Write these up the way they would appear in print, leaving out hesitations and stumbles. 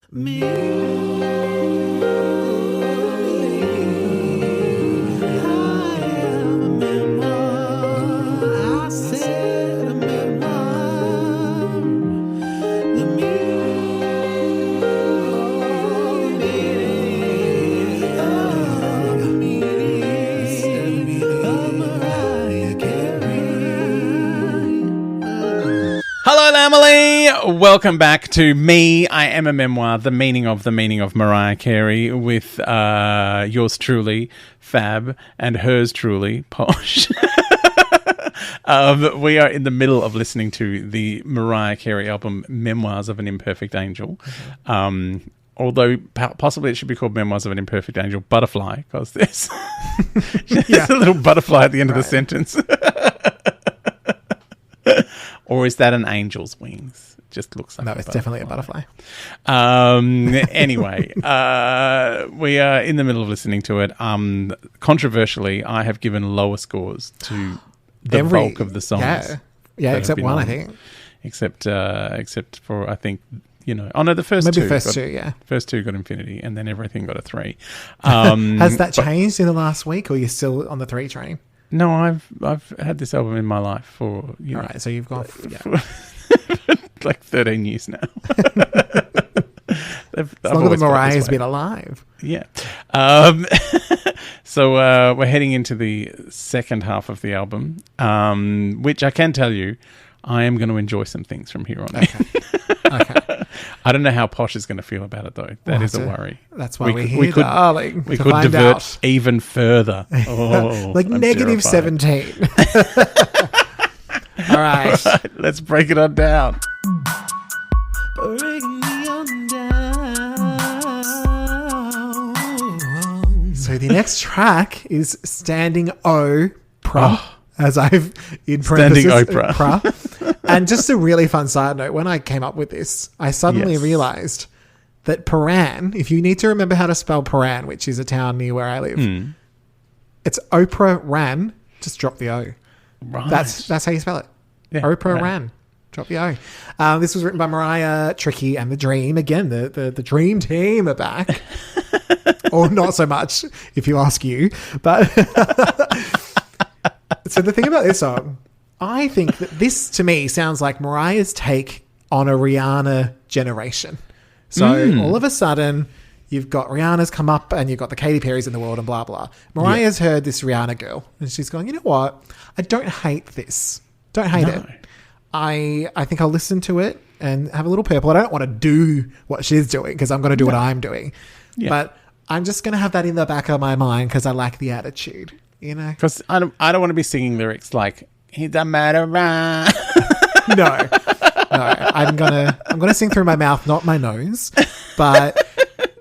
Me. Hello, Emily. Welcome back to Me. I Am a Memoir, the meaning of Mariah Carey, with yours truly, Fab, and hers truly, Posh. We are in the middle of listening to the Mariah Carey album, Memoirs of an Imperfect Angel. Although possibly it should be called Memoirs of an Imperfect Angel Butterfly, because there's a little butterfly at the end of the sentence. Or is that an angel's wings? It just looks like no, it's definitely a butterfly. Anyway, we are in the middle of listening to it. Controversially, I have given lower scores to the bulk of the songs. Yeah, except one, I think. Except for, I think, the first two. Maybe first two, yeah. First two got infinity, and then everything got a 3. Has that changed in the last week, or are you still on the 3 train? No, I've had this album in my life for all right. So you've gone for like 13 years now. As long as Mariah's been alive. Yeah. So we're heading into the second half of the album, which I can tell you, I am going to enjoy some things from here on. Okay. I don't know how Posh is going to feel about it, though. That is a worry. That's why we're here, darling. We could divert even further. Oh, like I'm negative terrified. 17. All right. Let's break it on down. So the next track is Standing Oprah. As I've in parentheses, Standing Oprah. And just a really fun side note, when I came up with this, I suddenly realized that Paran, if you need to remember how to spell Paran, which is a town near where I live, it's Oprah Ran, just drop the O. Right. That's how you spell it. Yeah, Oprah Ran. Drop the O. This was written by Mariah, Tricky, and The Dream. Again, the Dream Team are back. Or not so much, if you ask you. But... So the thing about this song, I think that this to me sounds like Mariah's take on a Rihanna generation. So all of a sudden, you've got Rihanna's come up and you've got the Katy Perry's in the world and blah, blah. Mariah's heard this Rihanna girl and she's going, you know what? I don't hate this. Don't hate it. I think I'll listen to it and have a little purple. I don't want to do what she's doing because I'm going to do what I'm doing. Yeah. But I'm just going to have that in the back of my mind because I like the attitude. Because I don't want to be singing lyrics like "He's a murderer." No. I'm gonna sing through my mouth, not my nose. But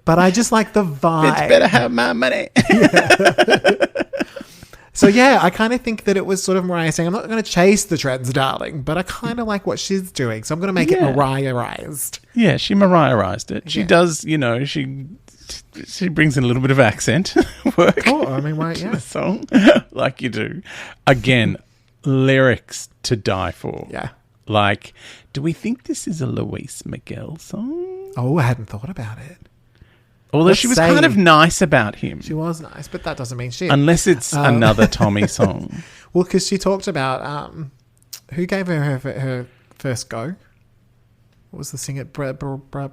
I just like the vibe. It's better have my money. So yeah, I kind of think that it was sort of Mariah saying, "I'm not going to chase the trends, darling, but I kind of like what she's doing, so I'm going to make it Mariah-ized." Yeah, she Mariah-ized it. She does, She brings in a little bit of accent work. Oh, I mean, right, yeah. The song, like you do. Again, lyrics to die for. Yeah. Like, do we think this is a Luis Miguel song? Oh, I hadn't thought about it. Although she was kind of nice about him. She was nice, but that doesn't mean shit. Unless it's another Tommy song. Well, because she talked about who gave her first go. What was the singer? Brenda K.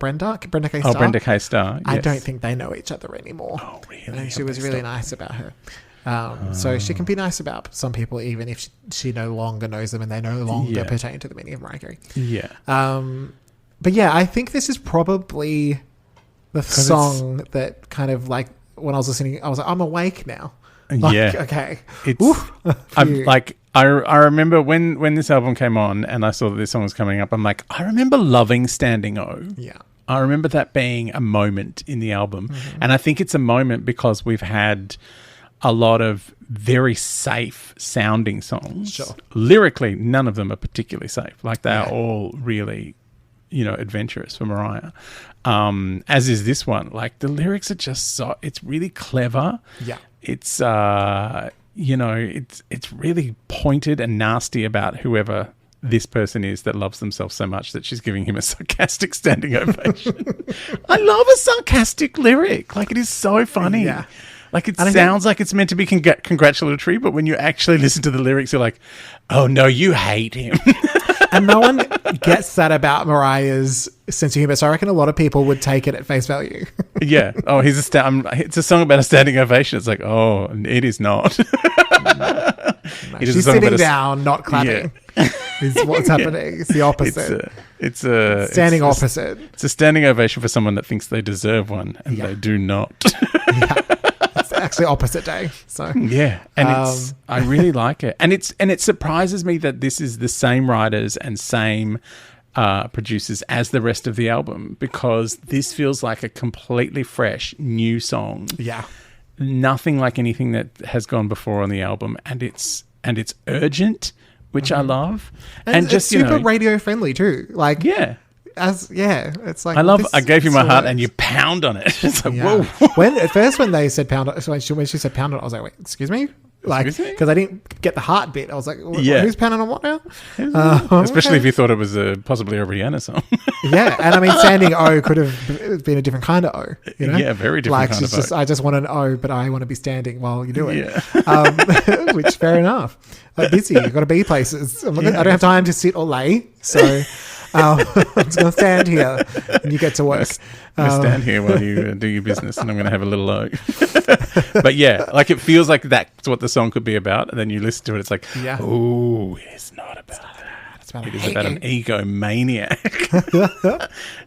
Starr? Oh, Brenda K. Starr, yes. I don't think they know each other anymore. Oh, really? And she was really nice about her. So she can be nice about some people even if she no longer knows them and they no longer pertain to the meaning of Mariah Carey. Yeah. But yeah, I think this is probably the song that kind of like when I was listening, I was like, I'm awake now. Like, okay. I remember when this album came on and I saw that this song was coming up, I'm like, I remember loving Standing O. Yeah. I remember that being a moment in the album. Mm-hmm. And I think it's a moment because we've had a lot of very safe sounding songs. Sure. Lyrically, none of them are particularly safe. Like they are all really, adventurous for Mariah. As is this one. Like the lyrics are just it's really clever. Yeah. It's, it's really pointed and nasty about whoever this person is that loves themselves so much that she's giving him a sarcastic standing ovation. I love a sarcastic lyric. Like, it is so funny. Yeah. Like, it sounds like it's meant to be congratulatory, but when you actually listen to the lyrics, you're like, oh, no, you hate him. And no one gets that about Mariah's sense of humor. So I reckon a lot of people would take it at face value. Yeah. Oh, it's a song about a standing ovation. It's like, oh, it is not. No, she's sitting down, not clapping. Yeah. Is what's happening. It's the opposite. It's a standing opposite. It's a standing ovation for someone that thinks they deserve one, and they do not. Yeah. It's actually opposite day. So yeah, and I really like it, and it surprises me that this is the same writers and same producers as the rest of the album, because this feels like a completely fresh new song. Yeah, nothing like anything that has gone before on the album, and it's urgent, which I love, and just it's super radio friendly too. Like it's like I gave you my heart, and you pound on it. It's like whoa. When they said pound, when she said pound on it, I was like, wait, excuse me. Like, because I didn't get the heart bit. I was like, who's pounding on what now? Especially if you thought it was possibly a Rihanna song. Yeah, and I mean, standing O could have been a different kind of O. You know? Yeah, very different kind of O. I just want an O, but I want to be standing while you do it. Yeah. Which, fair enough. I'm busy. You've got to be places. I don't have time to sit or lay, so I'm just going to stand here and you get to work. I'm going to stand here while you do your business, and I'm going to have a little O. But yeah, like, it feels like that's what the song could be about, and then you listen to it, it's like, oh, it's not about that. It is about an egomaniac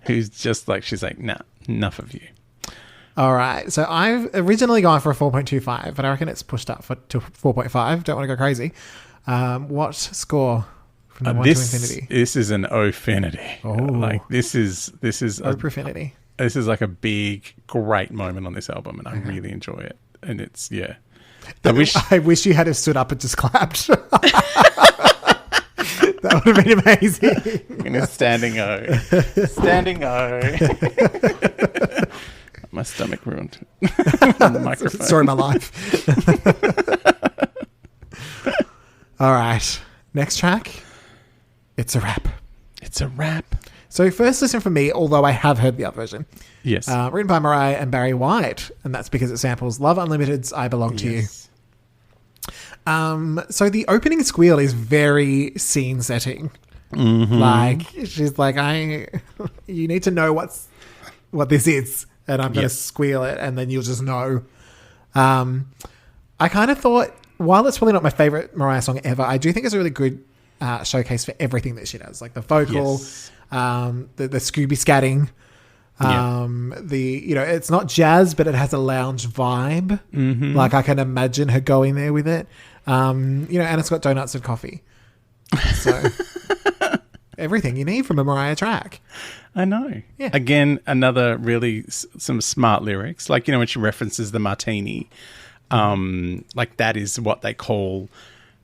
who's just like, she's like, nah, enough of you. All right. So I've originally gone for a 4.25, but I reckon it's pushed up to 4.5. Don't want to go crazy. What score from the 1 to infinity? This is an O-finity. Oh. Like, this is O-profinity. This is like a big, great moment on this album, and I really enjoy it. And it's, I wish you had have stood up and just clapped. That would have been amazing. In a standing O. Standing O. My stomach ruined on the microphone. Story of my life. All right. Next track. It's a Rap. It's a Rap. So first listen from me, although I have heard the other version. Yes. Written by Mariah and Barry White, and that's because it samples Love Unlimited's I Belong to You. So the opening squeal is very scene setting. Mm-hmm. Like, she's like, you need to know what this is, and I'm going to squeal it, and then you'll just know. I kind of thought, while it's probably not my favorite Mariah song ever, I do think it's a really good showcase for everything that she does, like the vocal, the Scooby scatting. It's not jazz, but it has a lounge vibe. Mm-hmm. Like, I can imagine her going there with it. And it's got donuts and coffee. So everything you need from a Mariah track. I know. Yeah. Again, another really some smart lyrics. Like, when she references the martini, like, that is what they call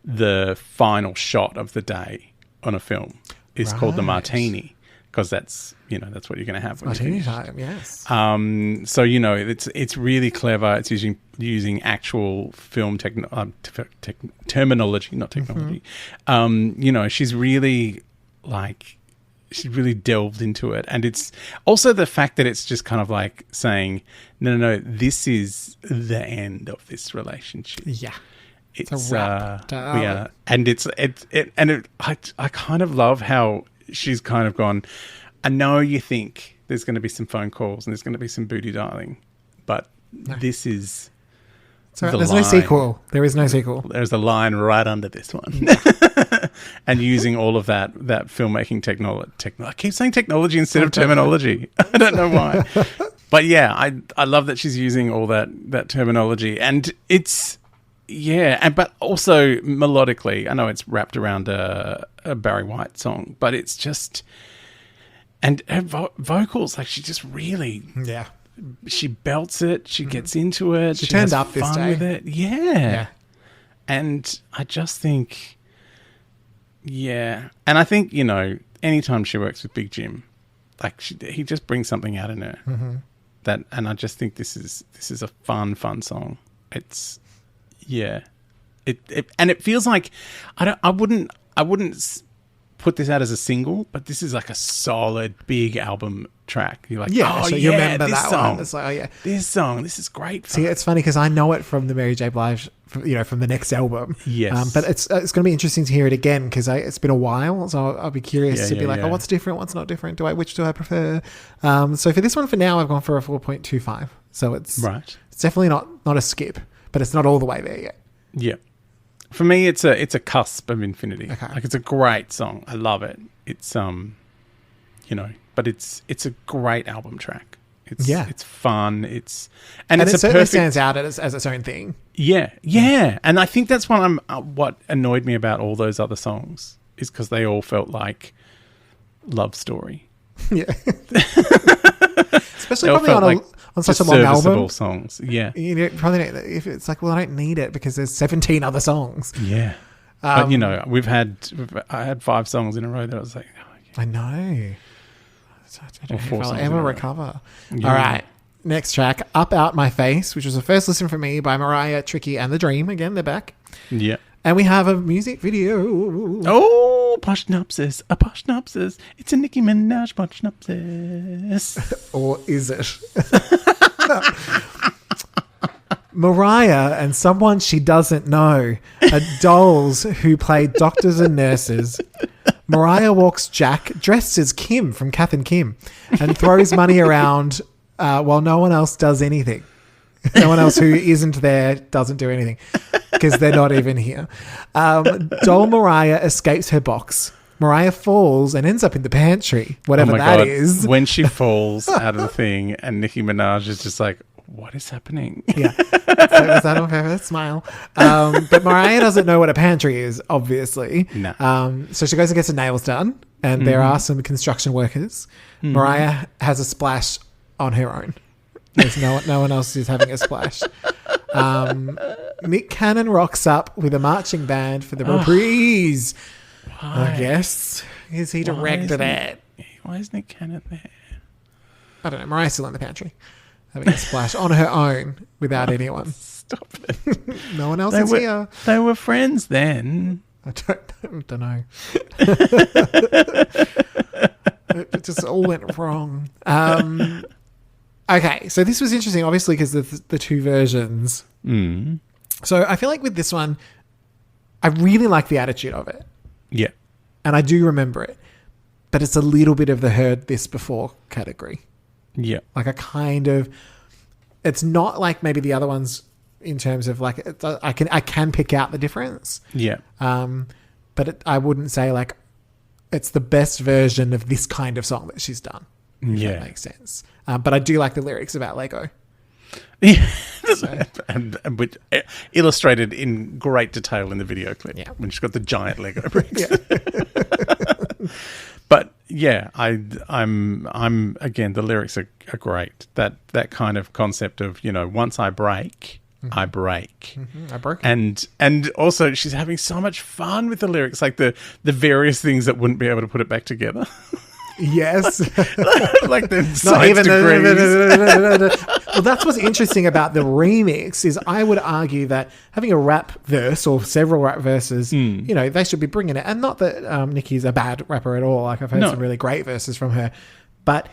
the final shot of the day on a film. Is called the martini. Because that's what you're going to have when martini you time, yes. So it's really clever. It's using actual film terminology, not technology. Mm-hmm. She's really delved into it, and it's also the fact that it's just kind of like saying, no, this is the end of this relationship. Yeah. It's a wrap. And I kind of love how she's kind of gone, I know you think there's going to be some phone calls and there's going to be some booty dialing, but this is there's no sequel. There is no sequel. There's a line right under this one. And using all of that filmmaking technology. I keep saying technology instead of terminology. I don't know why. But yeah, I love that she's using all that terminology. And it's... Yeah, but also melodically, I know it's wrapped around a Barry White song, but it's just... And her vocals, like, she just really... Yeah. She belts it. She gets into it. She turns up this day. With it. Yeah. And I just think... Yeah. And I think, anytime she works with Big Jim, like, he just brings something out in her. Mm-hmm. And I just think this is a fun song. It's... Yeah, it feels like I wouldn't put this out as a single, but this is like a solid big album track. You're like, Yeah, oh so yeah, you remember this that song. one. It's like, oh yeah. This song, this is great. See, it's funny because I know it from the Mary J. Blige, from the next album. Yes. But it's going to be interesting to hear it again because it's been a while. So I'll be curious to be like, yeah. oh, what's different? What's not different? Which do I prefer? So for this one, for now, I've gone for a 4.25. So it's definitely not a skip, but it's not all the way there yet. Yeah. For me, it's a cusp of infinity. Okay. Like, it's a great song. I love it. It's but it's a great album track. It's fun. And it certainly stands out as its own thing. Yeah. And I think that's what annoyed me about all those other songs is because they all felt like love story. Yeah. Especially probably on such a long album. Songs. Yeah. You probably if it's like, well, I don't need it because there's 17 other songs. Yeah. But I had 5 songs in a row that I was like, oh, yeah. I know. I don't know if I'll ever recover. Yeah. All right. Next track, Up Out My Face, which was the first listen for me by Mariah, Tricky, and The Dream. Again, they're back. Yeah. And we have a music video. Oh, Posh Nupsis. A Posh Nupsis. It's a Nicki Minaj Posh Nupsis. Or is it? Mariah and someone she doesn't know are dolls who play doctors and nurses. Mariah walks Jack dressed as Kim from Kath and Kim and throws money around while no one else does anything. No one else who isn't there doesn't do anything because they're not even here. Doll Mariah escapes her box. Mariah falls and ends up in the pantry, whatever that is. When she falls out of the thing and Nicki Minaj is just like, what is happening? Yeah. So was that on purpose? Smile. But Mariah doesn't know what a pantry is, obviously. No. So she goes and gets her nails done, and there are some construction workers. Mariah has a splash on her own. There's no one else is having a splash. Nick Cannon rocks up with a marching band for the reprise. Why? I guess. Is he directed it? Why is Nick Cannon there? I don't know. Mariah's still in the pantry. Having a splash on her own without anyone. Stop it. No one else is here. They were friends then. I don't know. It just all went wrong. Okay, so this was interesting, obviously, because the two versions. So I feel like with this one, I really like the attitude of it. Yeah. And I do remember it. But it's a little bit of the heard this before category. Yeah. Like it's not like maybe the other ones in terms of like, I can pick out the difference. Yeah. But I wouldn't say like it's the best version of this kind of song that she's done. If that makes sense. But I do like the lyrics about Lego. Yeah. and which illustrated in great detail in the video clip. Yeah. When she's got the giant Lego bricks. Yeah. But yeah, I'm again, the lyrics are great. That kind of concept of, once I break, I break. I broke. And also she's having so much fun with the lyrics, like the various things that wouldn't be able to put it back together. Yes. Like the science degrees. Well, that's what's interesting about the remix is I would argue that having a rap verse or several rap verses, they should be bringing it. And not that Nicki's a bad rapper at all. Like I've heard some really great verses from her. But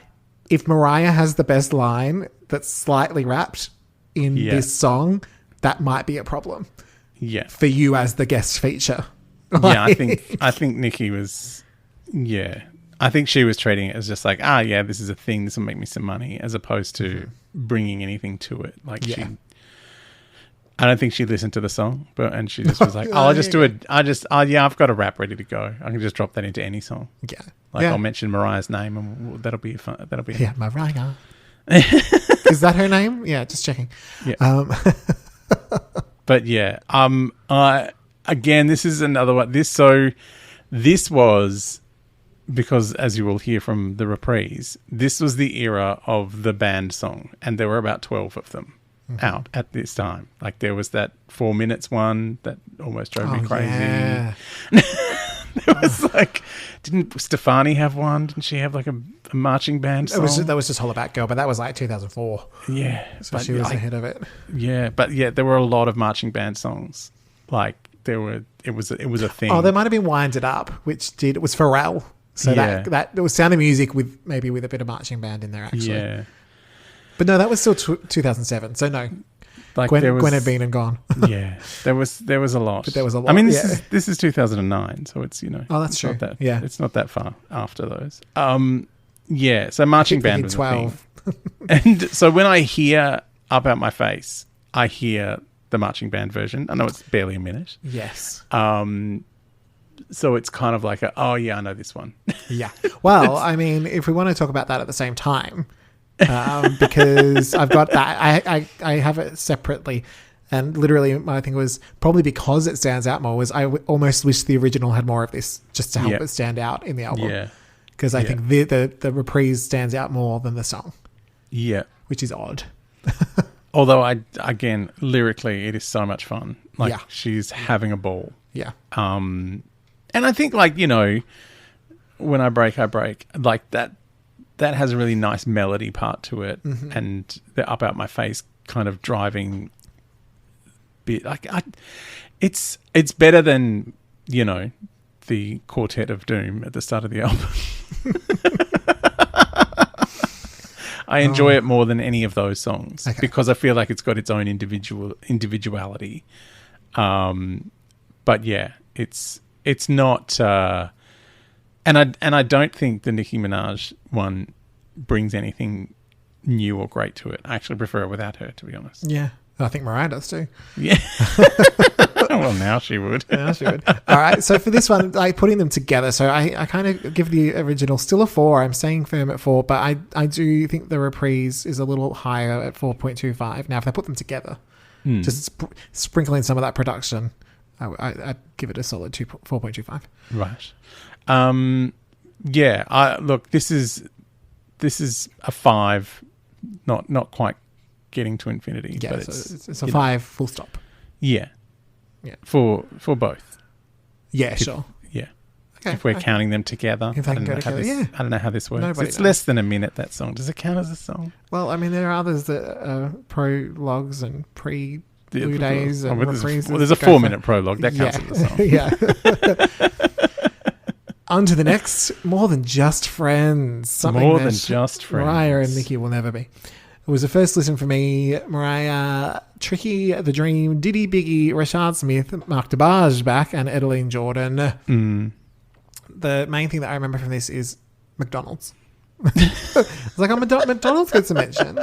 if Mariah has the best line that's slightly rapped in this song, that might be a problem. Yeah. For you as the guest feature. Yeah, I think Nicki was, I think she was treating it as just like, this is a thing. This will make me some money, as opposed to bringing anything to it. Like I don't think she listened to the song, and she just was like, I've got a rap ready to go. I can just drop that into any song. Yeah. I'll mention Mariah's name, and that'll be fun. That'll be Mariah. Is that her name? Yeah, just checking. Yeah. But yeah, again, this is another one. This was. Because, as you will hear from the reprise, this was the era of the band song, and there were about 12 of them out at this time. Like, there was that 4 minutes one that almost drove me crazy. Yeah. There was like, didn't Stefani have one? Didn't she have like a marching band song? That was just Hollaback Girl, but that was like 2004. Yeah. So she was ahead of it. Yeah, but there were a lot of marching band songs. Like, it was a thing. Oh, there might have been Wind It Up, it was Pharrell. So that it was Sound of Music with a bit of marching band in there, actually. Yeah. But no, that was still 2007. So no, Like Gwen had been and gone. Yeah, there was a lot. But there was a lot. I mean, this is 2009, so it's Oh, that's true. It's not that far after those. Yeah. So marching band was 12. A thing. And so when I hear Up Out My Face, I hear the marching band version. I know it's barely a minute. Yes. So it's kind of like I know this one. Yeah. Well, I mean, if we want to talk about that at the same time, because I've got that, I have it separately, and literally my thing was probably because it stands out more was I almost wish the original had more of this just to help it stand out in the album. Yeah. Because I think the reprise stands out more than the song. Yeah. Which is odd. Although again, lyrically, it is so much fun. Like she's having a ball. Yeah. And I think, like, you know, when I break, like that has a really nice melody part to it, and the Up Out My Face kind of driving bit. Like, it's better than, you know, the Quartet of Doom at the start of the album. I enjoy it more than any of those songs because I feel like it's got its own individuality. But yeah, it's not, and I don't think the Nicki Minaj one brings anything new or great to it. I actually prefer it without her, to be honest. Yeah, I think Mariah does too. Yeah. Well, now she would. Now she would. All right, so for this one, like putting them together, so I kind of give the original still a 4. I'm staying firm at 4, but I do think the reprise is a little higher at 4.25. Now, if I put them together, just sprinkle in some of that production, I'd give it a solid 4.25. Right. Yeah. Look, this is a 5, not quite getting to infinity. Yeah, but so it's a 5 full stop. Yeah. Yeah. For both. Yeah, sure. Yeah. Okay, if we're counting them together. If they can go together, I don't know how this works. Nobody it's knows. less than a minute, that song. Does it count as a song? Well, I mean, there are others that are prologues and Blue Days and reprises. Well, there's a 4-minute prologue. That counts as a song. Yeah. On to the next. More Than Just Friends. Something More Than Just Friends. Mariah and Nicki will never be. It was the first listen for me. Mariah, Tricky, The Dream, Diddy, Biggie, Rashad Smith, Mark DeBarge back, and Edeline Jordan. The main thing that I remember from this is McDonald's. It's like, McDonald's gets a mention.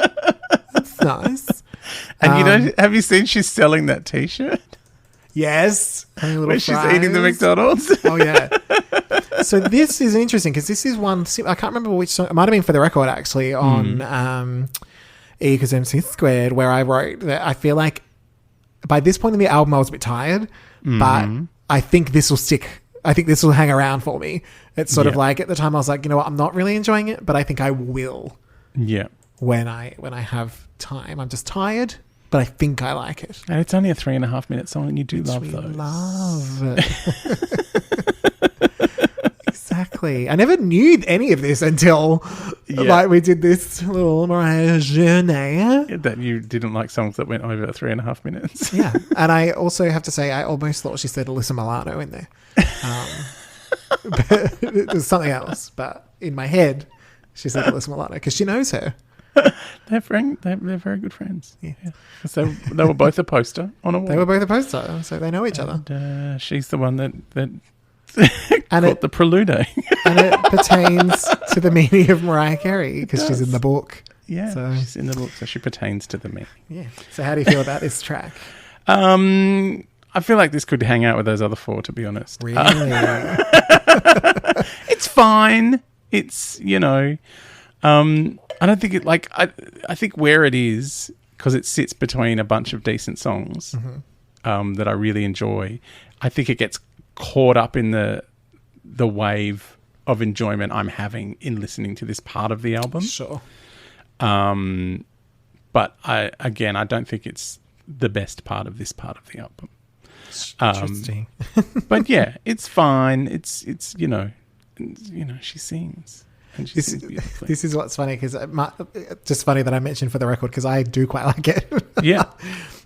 That's nice. And you know, have you seen she's selling that T-shirt? Yes. Where she's eating the McDonald's. Oh, yeah. So this is interesting because this is one, I can't remember which song, it might have been For the Record actually, on E equals MC squared, where I wrote that I feel like by this point in the album I was a bit tired, but I think this will stick. I think this will hang around for me. It's sort of like, at the time I was like, you know what, I'm not really enjoying it, but I think I will. Yeah. When I have time. I'm just tired, but I think I like it. And it's only a 3.5-minute song, and you do love those. Love it. Exactly. I never knew any of this until like we did this little Mariah journey. That you didn't like songs that went over 3.5 minutes. Yeah. And I also have to say, I almost thought she said Alyssa Milano in there. But it was something else. But in my head, she said Alyssa Milano because she knows her. They're very good friends. Yeah. So they were both a poster on a wall. They were both a poster, so they know each other. She's the one that and caught the prelude. And it pertains to the meaning of Mariah Carey because she's in the book. Yeah, so she's in the book, so she pertains to the meaning. Yeah. So how do you feel about this track? I feel like this could hang out with those other 4, to be honest. Really? It's fine. It's, you know, I don't think it, like, I think where it is, because it sits between a bunch of decent songs that I really enjoy, I think it gets caught up in the wave of enjoyment I'm having in listening to this part of the album. Sure. But I don't think it's the best part of this part of the album. Interesting. But yeah, it's fine. It's you know, she sings. And she sings beautifully. This is what's funny because just funny that I mentioned For the Record because I do quite like it. Yeah.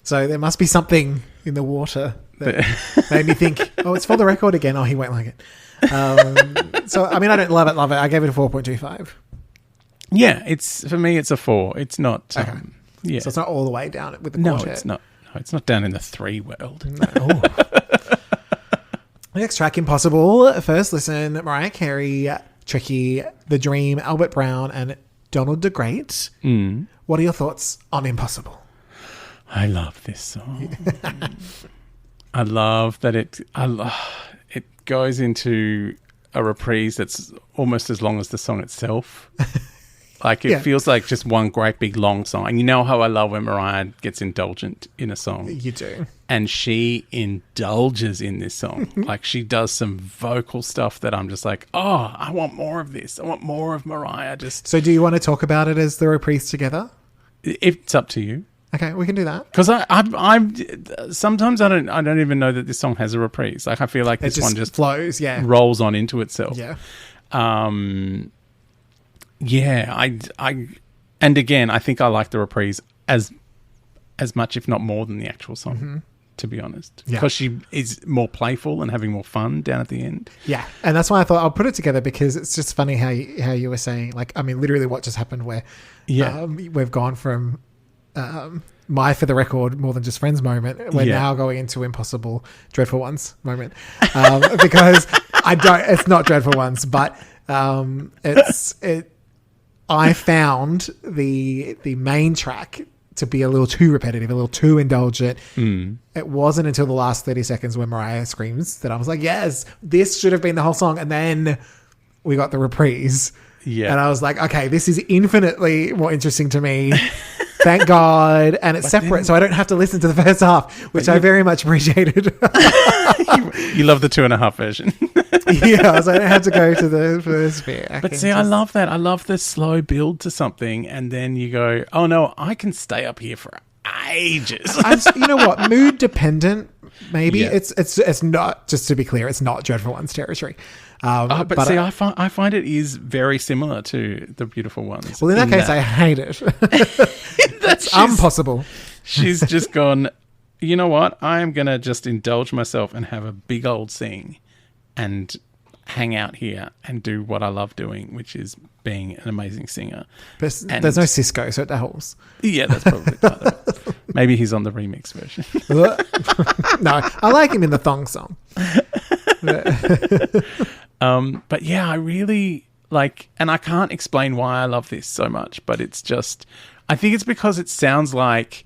So there must be something in the water. that made me think, oh, it's for the record again. Oh, he won't like it. So, I mean, I don't love it. I gave it a 4.25. Yeah, for me, it's a 4. It's not. Okay. Yeah. So it's not all the way down with the No, quartet. it's not. No, it's not down in the 3 world. No. Next track, Impossible. First listen, Mariah Carey, Tricky, The Dream, Albert Brown, and Donald the Great. What are your thoughts on Impossible? I love this song. I love that it goes into a reprise that's almost as long as the song itself. Like, it feels like just one great big long song. And you know how I love when Mariah gets indulgent in a song. You do. And she indulges in this song. Like, she does some vocal stuff that I'm just like, oh, I want more of this. I want more of Mariah. So do you want to talk about it as the reprise together? It's up to you. Okay, we can do that. Because I'm sometimes I don't even know that this song has a reprise. Like, I feel like this one just flows, rolls on into itself. Yeah. Yeah, and again, I think I like the reprise as much, if not more, than the actual song, to be honest. Yeah. Because she is more playful and having more fun down at the end. Yeah, and that's why I thought I'll put it together, because it's just funny how you were saying, like, I mean, literally what just happened where we've gone from my For the Record, More Than Just Friends moment. We're now going into Impossible, Dreadful Ones moment. Because it's not Dreadful Ones, but I found the main track to be a little too repetitive, a little too indulgent. It wasn't until the last 30 seconds when Mariah screams that I was like, yes, this should have been the whole song. And then we got the reprise. Yeah. And I was like, okay, this is infinitely more interesting to me. Thank God. And it's separate, so I don't have to listen to the first half, which I very much appreciated. You love the 2.5 version. Yeah, so I don't have to go to the first bit. I love that. I love the slow build to something, and then you go, oh no, I can stay up here for ages. You know what? Mood dependent, maybe. Yeah. It's not, just to be clear, it's not Dreadful Ones territory. But see, I find it is very similar to The Beautiful Ones. Well, in that case, I hate it. That's impossible. She's just gone, you know what? I am going to just indulge myself and have a big old sing and hang out here and do what I love doing, which is being an amazing singer. But there's no Cisco, so it helps. Yeah, that's probably part of it. Maybe he's on the remix version. No, I like him in the thong song. But yeah, I really like, and I can't explain why I love this so much, but it's just, I think it's because it sounds like,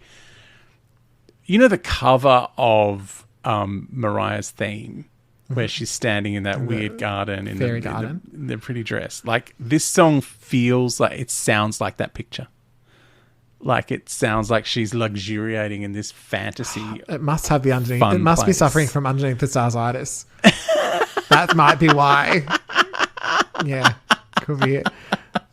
you know, the cover of Mariah's theme, where she's standing in that weird garden in the pretty dress. Like, this song feels like, it sounds like that picture. Like, it sounds like she's luxuriating in this fantasy. It must have the underneath. It must be suffering from underneath the stars-itis. That might be why. Yeah, could be it.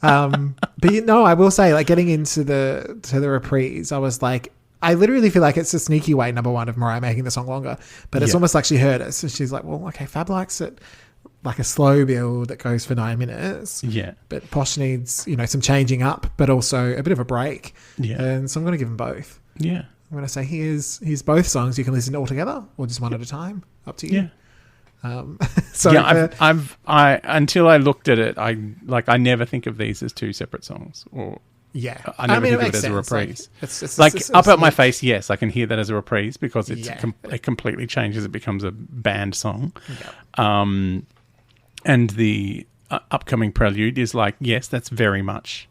But you know, I will say, like, getting into the reprise, I was like, I literally feel like it's a sneaky way, number one, of Mariah making the song longer. But it's almost like she heard us. So she's like, well, okay, Fab likes it like a slow build that goes for 9 minutes. Yeah. But Posh needs, some changing up, but also a bit of a break. Yeah. And so I'm going to give them both. Yeah. I'm going to say, here's both songs. You can listen all together or just one at a time. Up to you. Yeah. Until I looked at it, I never think of these as two separate songs, or I never think of it as a reprise. Like, Up At My Face, yes, I can hear that as a reprise because it completely changes. It becomes a band song. Yeah. And the upcoming Prelude is like, yes, that's very much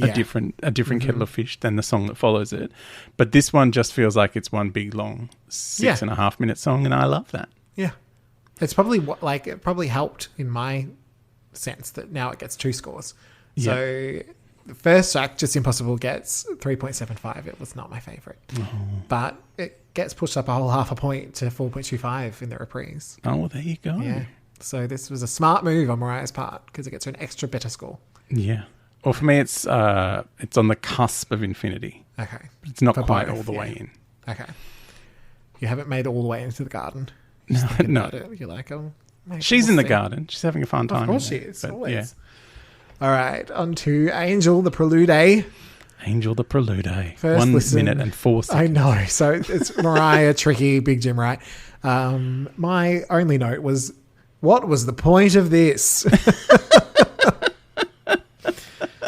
a different kettle of fish than the song that follows it. But this one just feels like it's one big long 6.5 minute song, and I love that. Yeah. It's probably it probably helped in my sense that now it gets 2 scores. Yeah. So the first track, Just Impossible, gets 3.75. It was not my favourite. Oh. But it gets pushed up a whole half a point to 4.25 in the reprise. Oh, well, there you go. Yeah. So this was a smart move on Mariah's part because it gets her an extra better score. Yeah. Well, for me, it's on the cusp of infinity. Okay. It's not quite all the way in. Okay. You haven't made it all the way into the garden. No. You're like, she's in the garden. She's having a fun time. Of course she is. Always. Yeah. All right. On to Angel, the Prelude. Angel the Prelude. First 1 listen, minute and 4 seconds. I know. So it's Mariah, Tricky, Big Jim, right? My only note was, what was the point of this?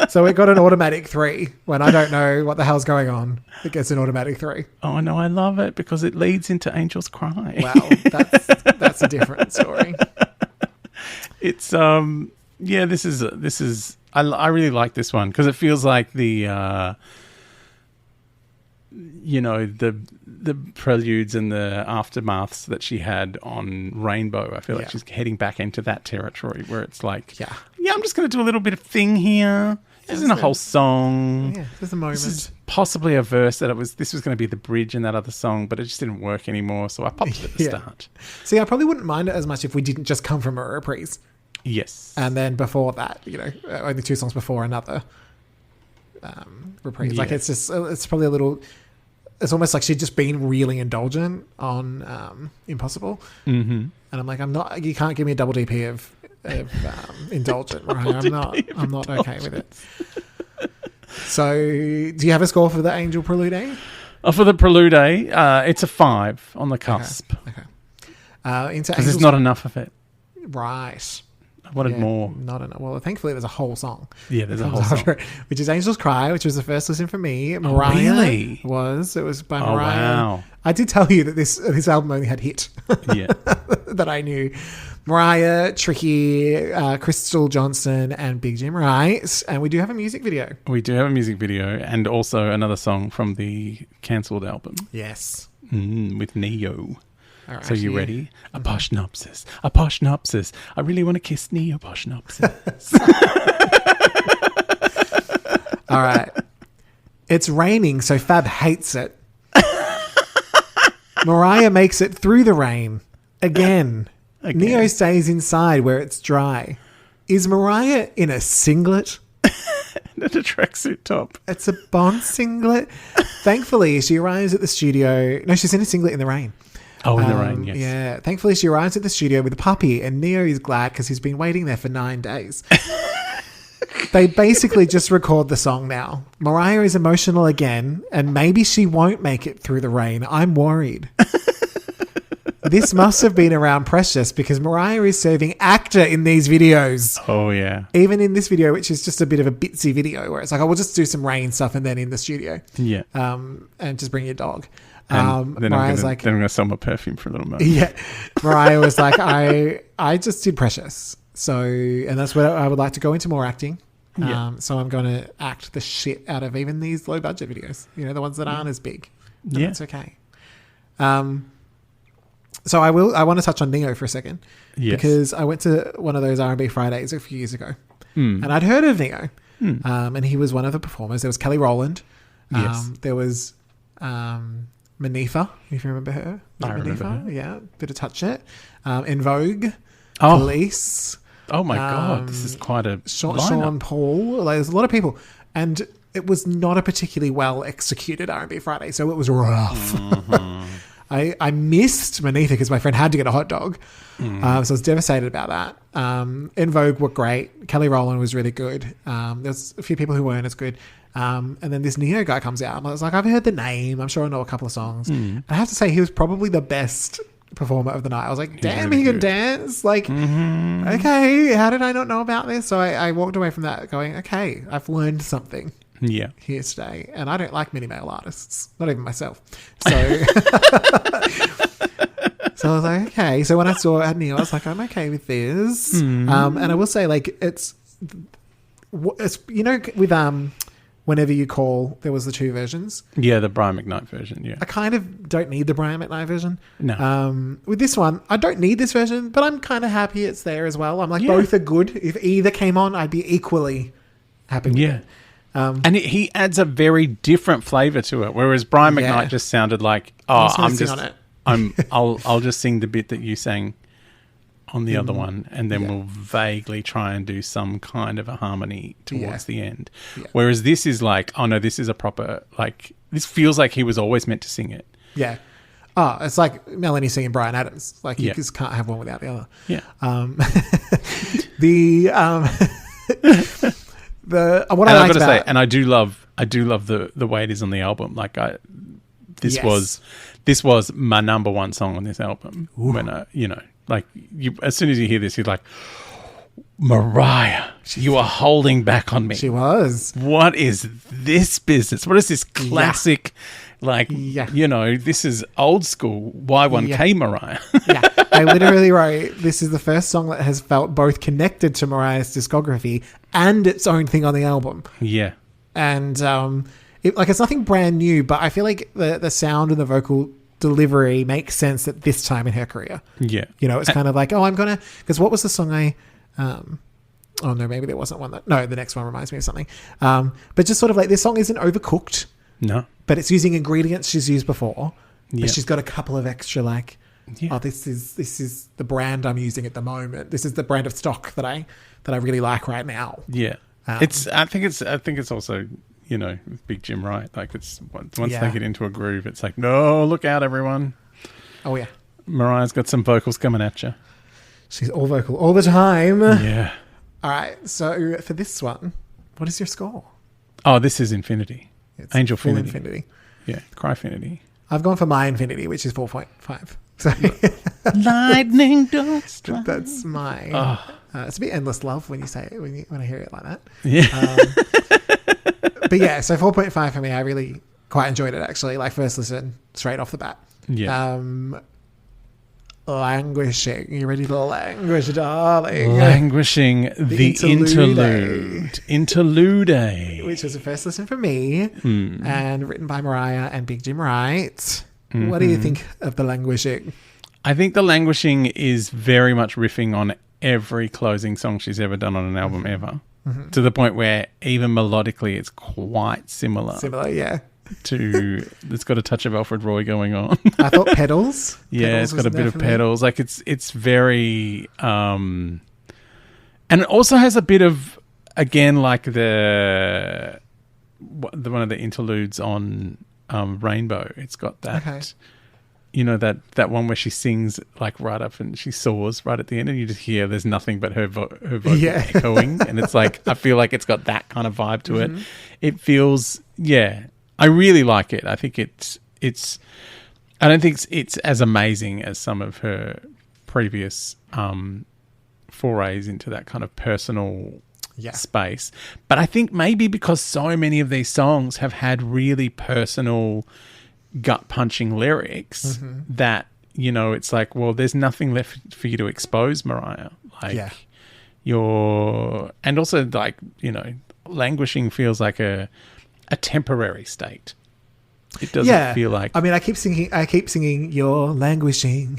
So it got an automatic 3 when I don't know what the hell's going on. It gets an automatic 3. Oh no, I love it because it leads into Angel's Cry. Wow, that's a different story. It's this is I really like this one because it feels like the the preludes and the aftermaths that she had on Rainbow. I feel like she's heading back into that territory where it's like, I'm just going to do a little bit of thing here. This isn't a whole song. Yeah, there's a moment. This is possibly a verse this was going to be the bridge in that other song, but it just didn't work anymore. So I popped it at the start. See, I probably wouldn't mind it as much if we didn't just come from a reprise. Yes. And then before that, only 2 songs before another reprise. Yeah. Like it's probably a little. It's almost like she'd just been really indulgent on Impossible. Mm-hmm. And I'm like, you can't give me a double DP of indulgent, right? I'm not okay with it. So, do you have a score for the Angel Prelude? For the Prelude, it's a 5 on the cusp. Okay. Because there's not enough of it. Right. I wanted more. Not enough. Well, thankfully, there's a whole song. Yeah, there's a whole song. Which is Angel's Cry, which was the first listen for me. Mariah It was by Mariah. Wow. I did tell you that this album only had hit. Yeah. That I knew. Mariah, Tricky, Crystal Johnson, and Big Jim, right? And we do have a music video. We do have a music video and also another song from the cancelled album. Yes. With Neo. Right, so you ready? A posh nopsis. A posh nopsis. I really want to kiss Neo posh nopsis. All right. It's raining, so Fab hates it. Mariah makes it through the rain. Again. Neo stays inside where it's dry. Is Mariah in a singlet? And a tracksuit top. It's a Bond singlet. Thankfully, she arrives at the studio. No, she's in a singlet in the rain. Oh, in the rain, yes. Yeah. Thankfully, she arrives at the studio with a puppy, and Neo is glad because he's been waiting there for 9 days. They basically just record the song now. Mariah is emotional again, and maybe she won't make it through the rain. I'm worried. This must have been around Precious because Mariah is serving actor in these videos. Oh, yeah. Even in this video, which is just a bit of a bitsy video where it's like, we'll just do some rain stuff and then in the studio. Yeah. And just bring your dog. And then Mariah's I'm going to sell my perfume for a little moment. Yeah. Mariah was like, I just did Precious. So, and that's what I would like to go into more acting. Yeah. So I'm going to act the shit out of even these low budget videos, the ones that aren't as big. And that's okay. So I want to touch on Neo for a second. Yes. Because I went to one of those R&B Fridays a few years ago. And I'd heard of Neo. And he was one of the performers. There was Kelly Rowland. Yes. There was Manifa, if you remember her. I remember her. Yeah, bit of Touch It. In Vogue. Oh. Police. Oh my God, this is quite a Sean Paul. There's a lot of people. And it was not a particularly well executed R&B Friday, so it was rough. Mm-hmm. I missed Manifa because my friend had to get a hot dog. So I was devastated about that. In Vogue were great. Kelly Rowland was really good. There's a few people who weren't as good. And then this Neo guy comes out. I was like, I've heard the name. I'm sure I know a couple of songs. I have to say, he was probably the best performer of the night. I was like, damn, really he can dance. Like, okay, how did I not know about this? So I walked away from that going, okay, I've learned something. Yeah. Here today. And I don't like many male artists. Not even myself. So so I was like, okay. So when I saw Neo, I was like, I'm okay with this. And I will say, like, it's with Whenever You Call, there was the 2 versions. Yeah, the Brian McKnight version, yeah. I kind of don't need the Brian McKnight version. No. With this one, I don't need this version, but I'm kind of happy it's there as well. I'm like, both are good. If either came on, I'd be equally happy with it. And he adds a very different flavour to it, whereas Brian McKnight just sounded like, I'll just sing the bit that you sang on the other one, and then we'll vaguely try and do some kind of a harmony towards the end. Yeah. Whereas this is like, oh no, this is a proper, like, this feels like he was always meant to sing it. Yeah. Oh, it's like Melanie singing Bryan Adams. Like, you just can't have one without the other. Yeah. What I liked about... and I do love I do love the way it is on the album. Like this Yes. was my number one song on this album. Ooh. When as soon as you hear this, you're like, Mariah, you are holding back on me. She was. What is this business? What is this classic? This is old school Y1K Mariah. Yeah, I literally wrote, this is the first song that has felt both connected to Mariah's discography and its own thing on the album. Yeah. And it's nothing brand new, but I feel like the sound and the vocal delivery makes sense at this time in her career. Yeah. It's kind of like, because what was the song oh no, maybe there wasn't one the next one reminds me of something. But just sort of like, this song isn't overcooked. No. But it's using ingredients she's used before. Yeah. But she's got a couple of extra this is the brand I'm using at the moment. This is the brand of stock that I really like right now. Yeah. I think it's also, Big Jim Wright. Like, it's once they get into a groove, it's like, no, look out, everyone. Oh yeah. Mariah's got some vocals coming at you. She's all vocal all the time. Yeah. All right. So for this one, what is your score? Oh, this is Infinity. It's Angel full Infinity. Yeah. Cryfinity. I've gone for my Infinity, which is 4.5. So lightning don't strike. That's my. It's a bit endless love when you say it, when I hear it like that. Yeah. But yeah, so 4.5 for me. I really quite enjoyed it, actually. Like, first listen, straight off the bat. Yeah. Languishing. You ready to languish, darling? Languishing, the interlude. Which was a first listen for me, and written by Mariah and Big Jim Wright. Mm-hmm. What do you think of the languishing? I think the languishing is very much riffing on every closing song she's ever done on an album ever. Mm-hmm. To the point where even melodically it's quite similar. Similar, yeah. It's got a touch of Alfred Roy going on. I thought pedals. Yeah, it's got a bit of pedals. Like, it's very and it also has a bit of, again, like the one of the interludes on Rainbow. It's got that. Okay. That one where she sings like right up and she soars right at the end, and you just hear there's nothing but her vocal echoing, and it's like, I feel like it's got that kind of vibe to it. It feels, I really like it. I think I don't think it's as amazing as some of her previous forays into that kind of personal space. But I think maybe because so many of these songs have had really personal, gut-punching lyrics that, it's like, well, there's nothing left for you to expose, Mariah. Like, and also, like, languishing feels like a temporary state. It doesn't feel like... I mean, I keep singing "You're Languishing"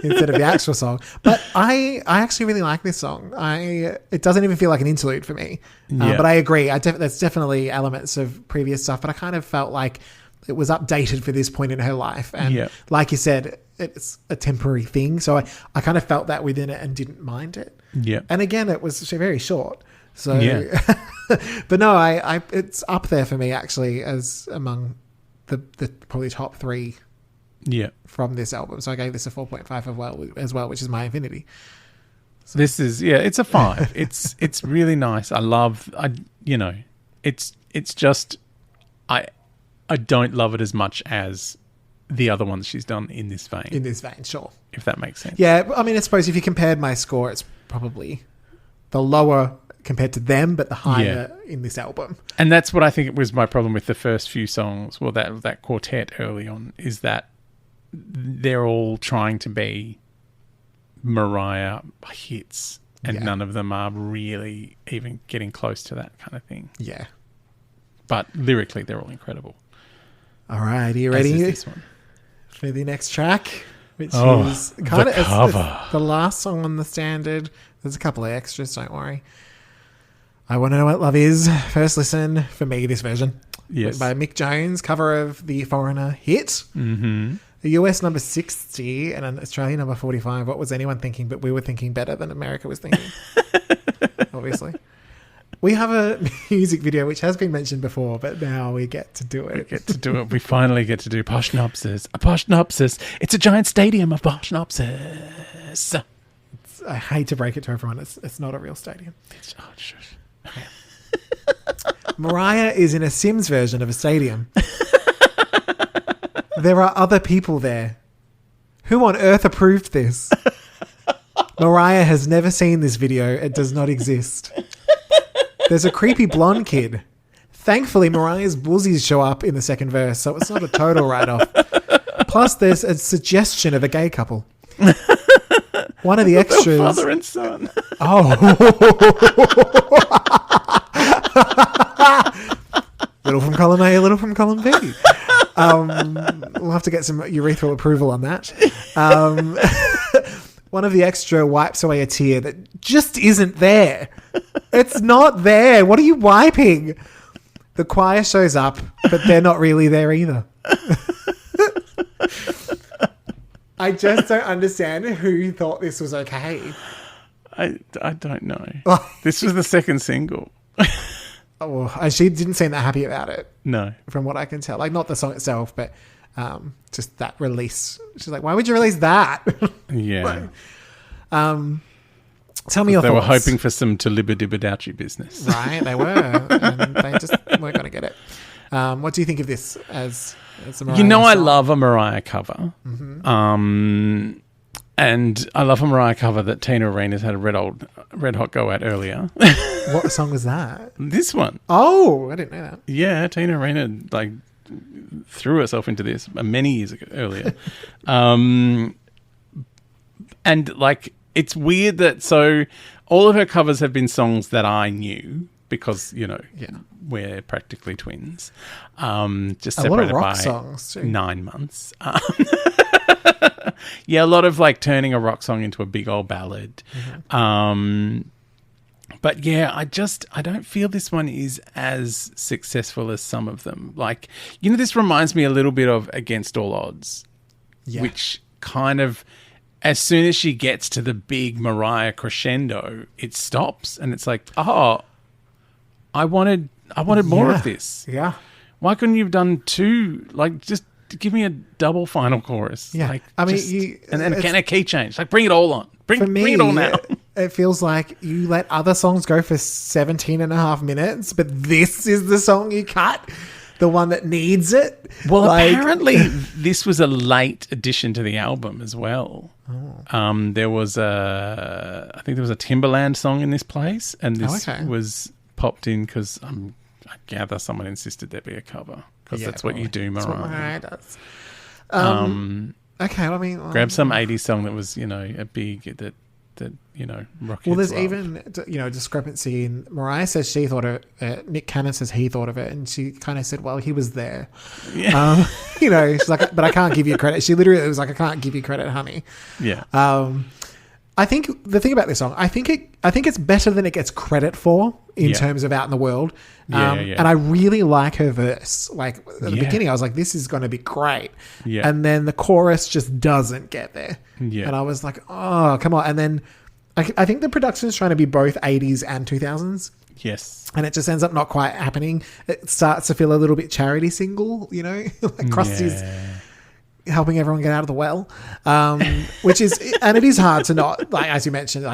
instead of the actual song. But I actually really like this song. It doesn't even feel like an interlude for me. But I agree. There's definitely elements of previous stuff, but I kind of felt like it was updated for this point in her life. And like you said, it's a temporary thing. So I kind of felt that within it and didn't mind it. Yeah. And again, it was very short. So, but no, it's up there for me, actually, as among the probably top three from this album. So I gave this a 4.5 as well, which is my Infinity. So. This is, it's a 5. It's really nice. It's just, I don't love it as much as the other ones she's done in this vein. In this vein, sure. If that makes sense. Yeah, I mean, I suppose if you compared my score, it's probably the lower compared to them, but the higher in this album. And that's what I think it was my problem with the first few songs, well, that quartet early on, is that they're all trying to be Mariah hits, and none of them are really even getting close to that kind of thing. Yeah. But lyrically, they're all incredible. All right, are you ready this one for the next track? Which is kind of it's the last song on the standard. There's a couple of extras, don't worry. I Want to Know What Love Is. First listen for me, this version. Yes. By Mick Jones, cover of the Foreigner hit. Mm-hmm. The US number 60 and an Australian number 45. What was anyone thinking? But we were thinking better than America was thinking. Obviously. We have a music video which has been mentioned before, but now we get to do it. We finally get to do Poshnopsis. A Poshnopsis. It's a giant stadium of Poshnopsis. I hate to break it to everyone. It's not a real stadium. Shush. Mariah is in a Sims version of a stadium. There are other people there. Who on earth approved this? Mariah has never seen this video. It does not exist. There's a creepy blonde kid. Thankfully, Mariah's boozies show up in the second verse, so it's not a total write-off. Plus, there's a suggestion of a gay couple. One of the extras... Father and son. Oh. Little from column A, a little from column B. We'll have to get some urethral approval on that. One of the extra wipes away a tear that just isn't there. It's not there. What are you wiping? The choir shows up, but they're not really there either. I just don't understand who thought this was okay. I don't know. This was the second single. Oh, and she didn't seem that happy about it. No. From what I can tell. Like, not the song itself, but just that release. She's like, why would you release that? Yeah. Like, tell me your thoughts. They were hoping for some Talibba-Dibba-Douchey business. Right, they were. And they just weren't going to get it. What do you think of this as a Mariah song? I love a Mariah cover. Mm-hmm. And I love a Mariah cover that Tina Arena had a red hot go at earlier. What song was that? This one. Oh, I didn't know that. Yeah, Tina Arena threw herself into this many years earlier. And it's weird that all of her covers have been songs that I knew because, we're practically twins. Just separated a lot of rock by songs too. 9 months. Yeah, a lot of turning a rock song into a big old ballad. Mm-hmm. But yeah, I don't feel this one is as successful as some of them. This reminds me a little bit of Against All Odds, which kind of, as soon as she gets to the big Mariah crescendo, it stops and it's like, oh, I wanted more of this. Yeah. Why couldn't you have done two? Just give me a double final chorus. Yeah. And a key change. Bring it all on. Bring it all now. It feels like you let other songs go for 17 and a half minutes, but this is the song you cut. The one that needs it. Well, apparently this was a late addition to the album as well. Oh. There was I think there was a Timbaland song in this place, and this was popped in because I gather someone insisted there be a cover because that's what you do, Mariah. That's what Mariah does. Okay, I mean... grab some 80s song that was, a big... that rock. Well, there's even, a discrepancy in... Mariah says she thought of it. Nick Cannon says he thought of it, and she kind of said, well, he was there. Yeah. She's like, but I can't give you credit. She literally was like, I can't give you credit, honey. Yeah. I think the thing about this song, I think it's better than it gets credit for in terms of out in the world. And I really like her verse. At the beginning, I was like, this is going to be great. Yeah. And then the chorus just doesn't get there. Yeah. And I was like, oh, come on. And then I think the production is trying to be both 80s and 2000s. Yes. And it just ends up not quite happening. It starts to feel a little bit charity single, Krusty's helping everyone get out of the well, which is, and it is hard to not, as you mentioned, the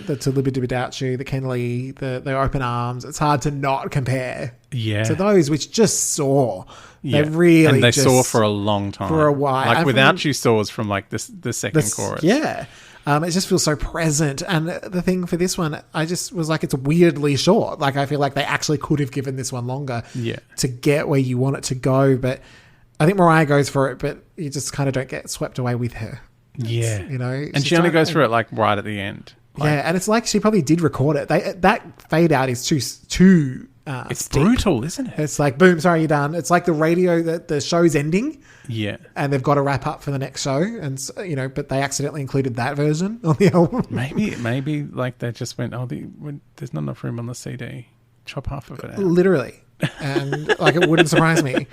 Talibba-Dibba-Douchey, the Ken Lee, the Open Arms. It's hard to not compare to those which just soar. Yeah. They really and they soar for a long time. For a while. Without You soars from the second chorus. Yeah. It just feels so present. And the thing for this one, I just was like, it's weirdly short. I feel like they actually could have given this one longer to get where you want it to go. But I think Mariah goes for it, but you just kind of don't get swept away with her. Yeah. And she only goes for it right at the end. And it's like she probably did record it. That fade out is too it's steep. Brutal, isn't it? It's like, boom, sorry, you're done. It's like the radio that the show's ending. Yeah. And they've got to wrap up for the next show. And, but they accidentally included that version on the album. Maybe they just went, there's not enough room on the CD. Chop half of it out. Literally. And it wouldn't surprise me.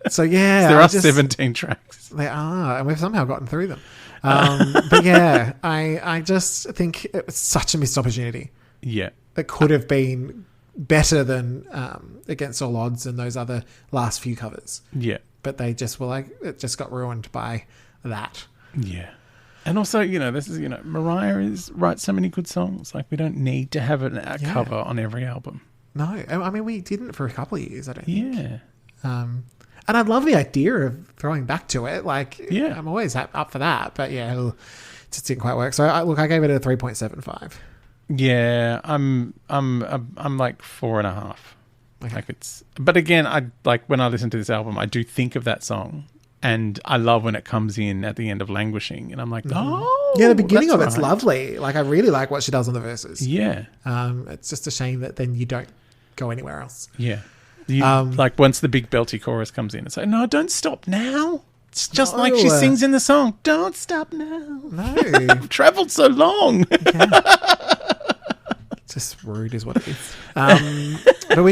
So, yeah. There are 17 tracks. They are. And we've somehow gotten through them. But, yeah, I just think it was such a missed opportunity. Yeah. It could have been better than Against All Odds and those other last few covers. Yeah. But they just were it just got ruined by that. Yeah. And also, this is, Mariah writes so many good songs. We don't need to have a cover on every album. No. I mean, we didn't for a couple of years, I don't think. Yeah. And I love the idea of throwing back to it. Like, Yeah. I'm always up for that. But yeah, it just didn't quite work. So I gave it a 3.75. Yeah, I'm like 4.5. Okay. Like but again, I like when I listen to this album, I do think of that song, and I love when it comes in at the end of Languishing, and I'm like, oh, Yeah, the beginning of that's it's right. lovely. Like, I really like what she does on the verses. Yeah, It's just a shame that then you don't go anywhere else. yeah. Like once the big belty chorus comes in, it's like, no, don't stop now. It's just like she sings in the song. Don't stop now. No. I've travelled so long. Just rude is what it is. But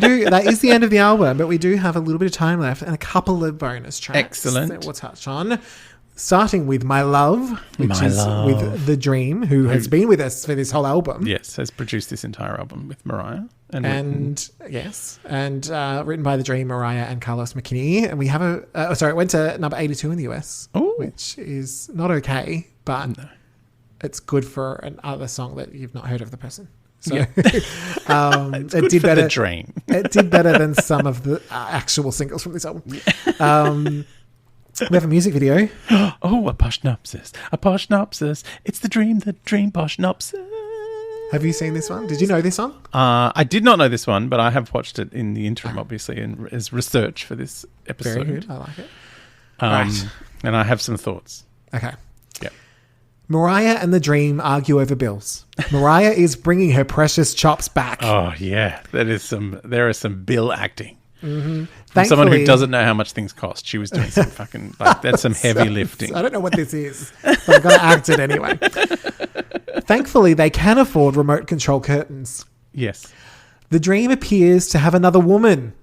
that is the end of the album, but we do have a little bit of time left and a couple of bonus tracks Excellent. that we'll touch on. Starting with My Love, which with The Dream, who has been with us for this whole album. Yes, has produced this entire album with Mariah. And written by The Dream, Mariah and Carlos McKinney. And we have it went to number 82 in the US, which is not okay, but it's good for another song that you've not heard of the person. So it did better. The Dream. It did better than some of the actual singles from this album. We have a music video. Oh, a poshnopsis. A poshnopsis. It's the dream poshnopsis. Have you seen this one? Did you know this one? I did not know this one, but I have watched it in the interim, obviously, and as research for this episode. Very good. I like it. Right. And I have some thoughts. Okay. Yep. Mariah and The Dream argue over bills. Mariah is bringing her precious chops back. Oh, yeah. There is some bill acting. Mm-hmm. From someone who doesn't know how much things cost. She was doing some fucking, that's some heavy lifting. I don't know what this is, but I'm going to act it anyway. Thankfully, they can afford remote control curtains. Yes. The Dream appears to have another woman.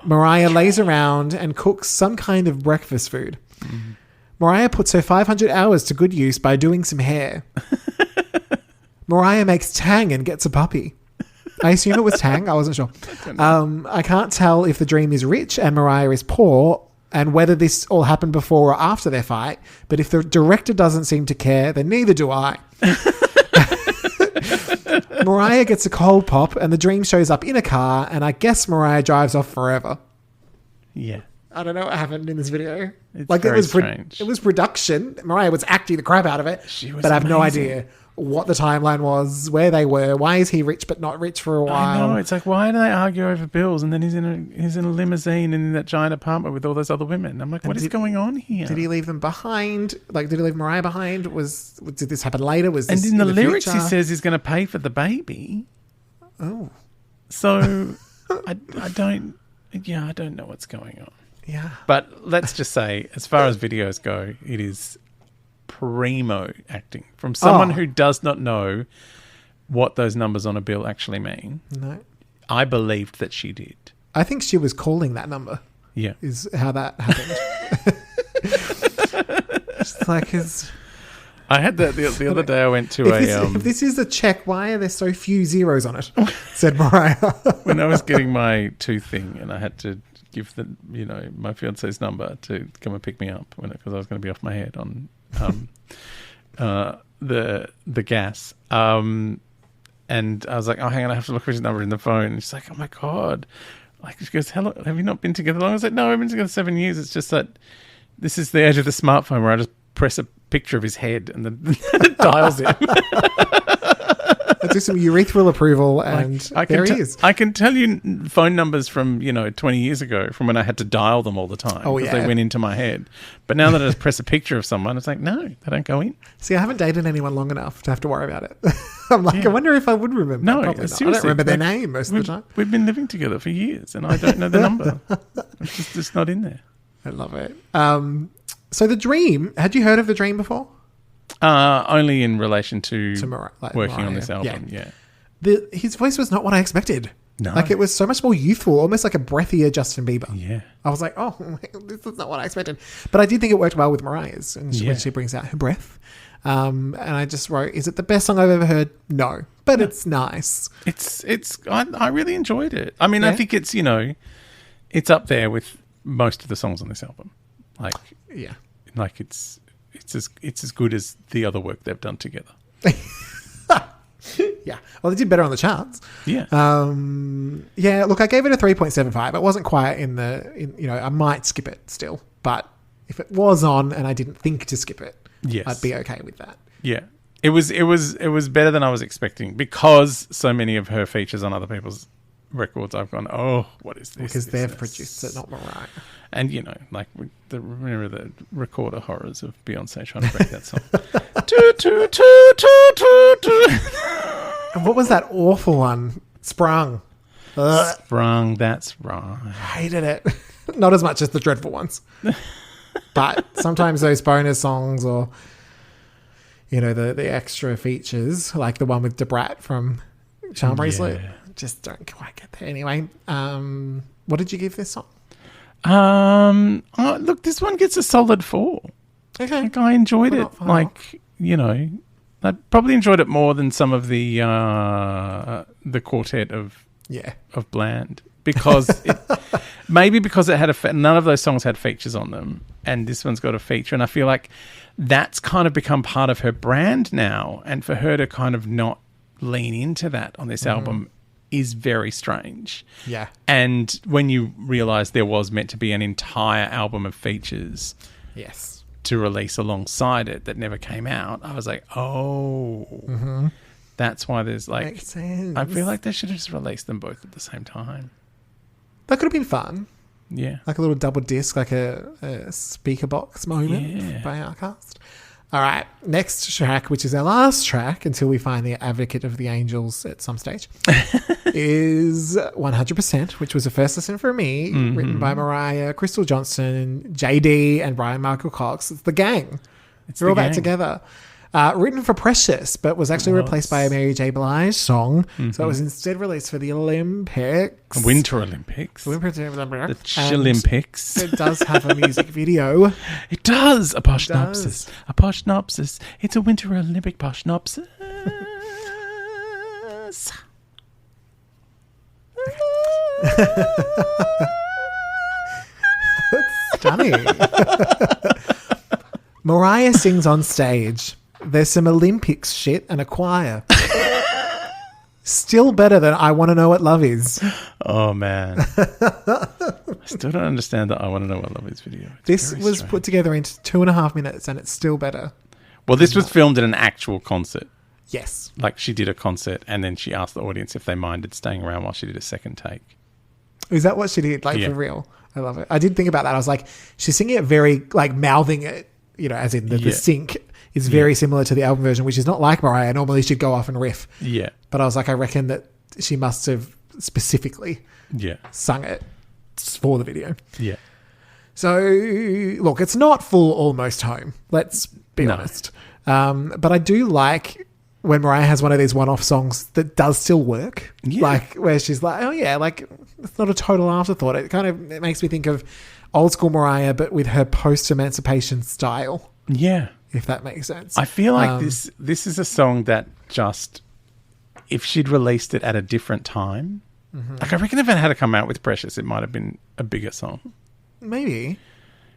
Mariah lays around and cooks some kind of breakfast food. Mm. Mariah puts her 500 hours to good use by doing some hair. Mariah makes Tang and gets a puppy. I assume it was Tang. I wasn't sure. I can't tell if The Dream is rich and Mariah is poor and whether this all happened before or after their fight. But if the director doesn't seem to care, then neither do I. Mariah gets a cold pop and The Dream shows up in a car and I guess Mariah drives off forever. Yeah. I don't know what happened in this video. It's like very strange. It was production. Mariah was acting the crap out of it. But I have no idea what the timeline was, where they were. Why is he rich but not rich for a while? I know. It's like, why do they argue over bills? And then he's in a limousine and in that giant apartment with all those other women. I'm like, what is going on here? Did he leave them behind? Like, did he leave Mariah behind? Did this happen later? Was this and in the lyrics future? he says he's going to pay for the baby. Oh, so I don't know what's going on. Yeah, but let's just say, as far as videos go, it is primo acting from someone who does not know what those numbers on a bill actually mean. No, I believed that she did. I think she was calling that number. Yeah, is how that happened. Just like his. I had that the other day. I went to if this is a check, why are there so few zeros on it? Said Mariah. When I was getting my tooth thing, and I had to give my fiance's number to come and pick me up because I was going to be off my head on the gas. And I was like, oh, hang on, I have to look for his number in the phone. And she's like, oh my God. Like, she goes, hello, have you not been together long? I was like, no, we've been together 7 years. It's just that this is the age of the smartphone where I just press a picture of his head and then it dials him. I do some urethral approval and there he is. I can tell you phone numbers from, 20 years ago from when I had to dial them all the time. Oh, yeah. They went into my head. But now that I just press a picture of someone, it's like, no, they don't go in. See, I haven't dated anyone long enough to have to worry about it. I'm like, I wonder if I would remember. No, seriously. I don't remember their name most of the time. We've been living together for years and I don't know the number. It's just not in there. I love it. So The Dream, had you heard of The Dream before? Only in relation to working Mariah. on this album, yeah. His voice was not what I expected. No. Like, it was so much more youthful, almost like a breathier Justin Bieber. Yeah. I was like, oh, this is not what I expected. But I did think it worked well with Mariah's when she brings out her breath. And I just wrote, is it the best song I've ever heard? No. But it's nice. I really enjoyed it. I mean, I think it's, it's up there with most of the songs on this album. Like, it's as good as the other work they've done together. Yeah. Well, they did better on the charts. Yeah. Yeah, look, I gave it a 3.75. It wasn't quite I might skip it still, but if it was on and I didn't think to skip it, Yes. I'd be okay with that. Yeah. It was better than I was expecting because so many of her features on other people's records, I've gone, oh, what is this? Because they've produced it, not Mariah. And, remember the recorder horrors of Beyonce trying to break that song. Toot, toot, toot, toot, toot, toot. And what was that awful one? Sprung. Ugh. Sprung, that's right. Hated it. Not as much as the dreadful ones. But sometimes those bonus songs or, the extra features, like the one with Debrat from Charm Bracelet, just don't quite get there. Anyway, what did you give this song? Look, this one gets a solid 4. Okay. Like, I enjoyed We're it. not far Like, I probably enjoyed it more than some of the quartet of Bland because maybe because it had none of those songs had features on them, and this one's got a feature, and I feel like that's kind of become part of her brand now, and for her to kind of not lean into that on this album is very strange. Yeah. And when you realise there was meant to be an entire album of features Yes. to release alongside it that never came out, I was like, oh, that's why there's like... Makes sense. I feel like they should have just released them both at the same time. That could have been fun. Yeah. Like a little double disc, like a speaker box moment by Outcast. All right, next track, which is our last track until we find the Advocate of the Angels at some stage, is 100%, which was a first listen for me, written by Mariah, Crystal Johnson, JD, and Brian Michael Cox. It's the gang. They're all back together. Written for Precious, but was actually replaced by a Mary J. Blige song. So it was instead released for the Olympics. Winter Olympics. The Chilympics. It does have a music video. It does. A posh synopsis. A posh synopsis. It's a Winter Olympic posh synopsis. Stunning. Mariah sings on stage. There's some Olympics shit and a choir. Still better than I Want to Know What Love Is. Oh, man. I still don't understand that I Want to Know What Love Is video. This was put together into 2.5 minutes and it's still better. Well, this was filmed at an actual concert. Yes. Like she did a concert and then she asked the audience if they minded staying around while she did a second take. Is that what she did? Like for real? I love it. I did think about that. I was like, she's singing it very, like mouthing it, as in the sync is very similar to the album version, which is not like Mariah. Normally she'd go off and riff. Yeah. But I was like, I reckon that she must have specifically sung it for the video. Yeah. So, look, it's not full Almost Home. Let's be honest. But I do like when Mariah has one of these one-off songs that does still work. Yeah. Like where she's like, oh yeah, like it's not a total afterthought. It makes me think of old school Mariah, but with her post-emancipation style. Yeah. If that makes sense. I feel like this is a song that just, if she'd released it at a different time, like I reckon if it had to come out with Precious, it might have been a bigger song. Maybe.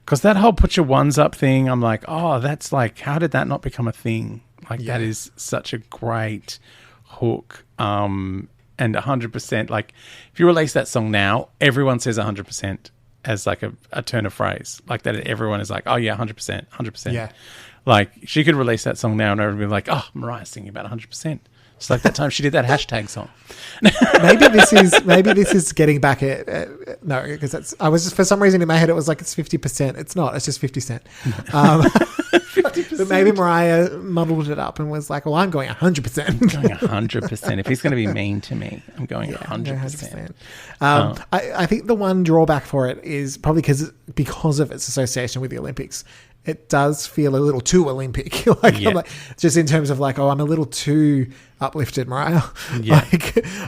Because that whole Put Your Ones Up thing, I'm like, oh, that's like, how did that not become a thing? Like that is such a great hook. And 100%, like if you release that song now, everyone says 100% as like a turn of phrase. Like that everyone is like, oh yeah, 100%, 100%. Yeah. Like she could release that song now and everyone would be like, oh, Mariah's singing about 100%. It's like that time she did that hashtag song. maybe this is getting back at no, because I was just, for some reason in my head it was like it's 50%. It's not. It's just 50 cent. 50%. But maybe Mariah muddled it up and was like, well, I'm going 100%. I'm going 100%. If he's going to be mean to me, I'm going 100%. I think the one drawback for it is probably because of its association with the Olympics. It does feel a little too Olympic. I'm like, just in terms of like, oh, I'm a little too uplifted, Mariah. Yeah.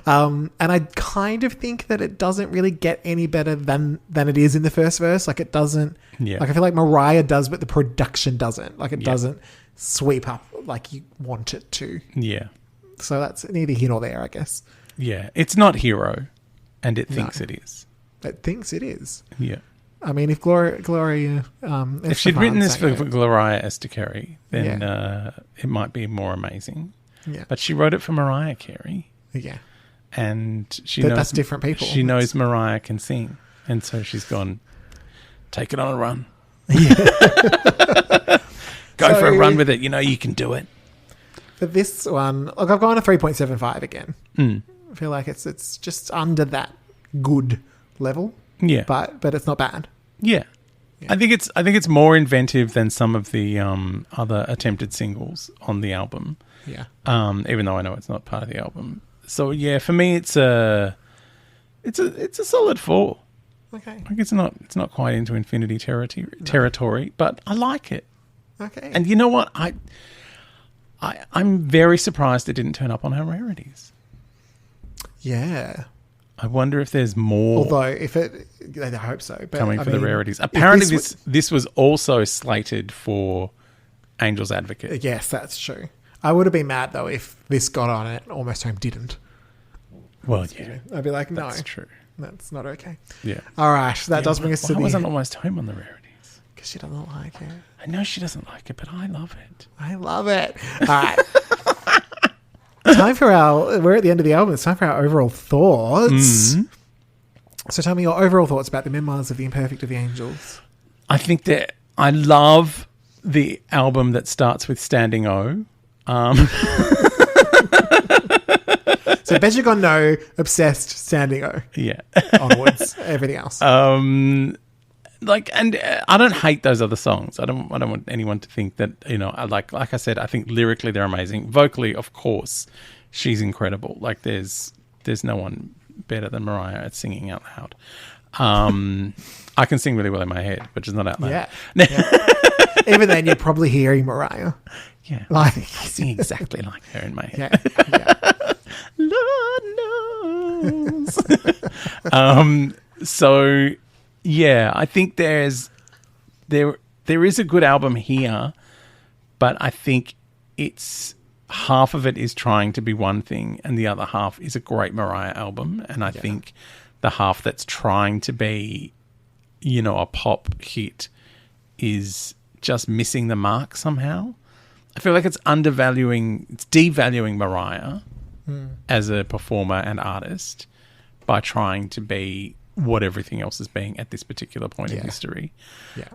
And I kind of think that it doesn't really get any better than it is in the first verse. Like it doesn't. Yeah. Like I feel like Mariah does, but the production doesn't. Like it doesn't sweep up like you want it to. Yeah. So that's neither here nor there, I guess. Yeah. It's not Hero, and it thinks it is. It thinks it is. Yeah. I mean, if Gloria... if she'd written this for Gloria Esther Carey, then it might be more amazing. Yeah. But she wrote it for Mariah Carey. Yeah. And she knows that's different people. She knows Mariah can sing. And so she's gone, take it on a run. Yeah. Go for a run with it. You know you can do it. For this one, look, I've gone to 3.75 again. Mm. I feel like it's just under that good level. Yeah. But it's not bad. Yeah. I think it's more inventive than some of the other attempted singles on the album. Yeah. Even though I know it's not part of the album. So yeah, for me it's a solid 4. Okay. Like it's not quite into infinity territory, but I like it. Okay. And you know what? I'm very surprised it didn't turn up on our rarities. Yeah. I wonder if there's more. Although I hope so. But coming for the rarities. Apparently this was also slated for Angel's Advocate. Yes, that's true. I would have been mad though if this got on it, Almost Home didn't. Well, yeah. I'd be like, no. That's true. That's not okay. Yeah. All right. That does bring us to Why wasn't Almost Home on the rarities? Because she doesn't like it. I know she doesn't like it, but I love it. I love it. All right. We're at the end of the album. It's time for our overall thoughts. Mm. So tell me your overall thoughts about the Memoirs of the Imperfect of the Angels. I think that I love the album that starts with Standing O. So Bet You Gonna Know, Obsessed, Standing O. Yeah. Onwards. Everything else. And I don't hate those other songs. I don't want anyone to think that, you know, like I said, I think lyrically they're amazing. Vocally, of course, she's incredible. Like there's no one better than Mariah at singing out loud. I can sing really well in my head, but just not out loud. Yeah. Even then, you're probably hearing Mariah. Yeah. Like, I sing exactly like her in my head. Yeah. Lord knows. So yeah, I think there is a good album here, but I think it's half of it is trying to be one thing and the other half is a great Mariah album. And I think the half that's trying to be, you know, a pop hit is just missing the mark somehow. I feel like it's devaluing Mariah as a performer and artist by trying to be what everything else is being at this particular point in history. Yeah.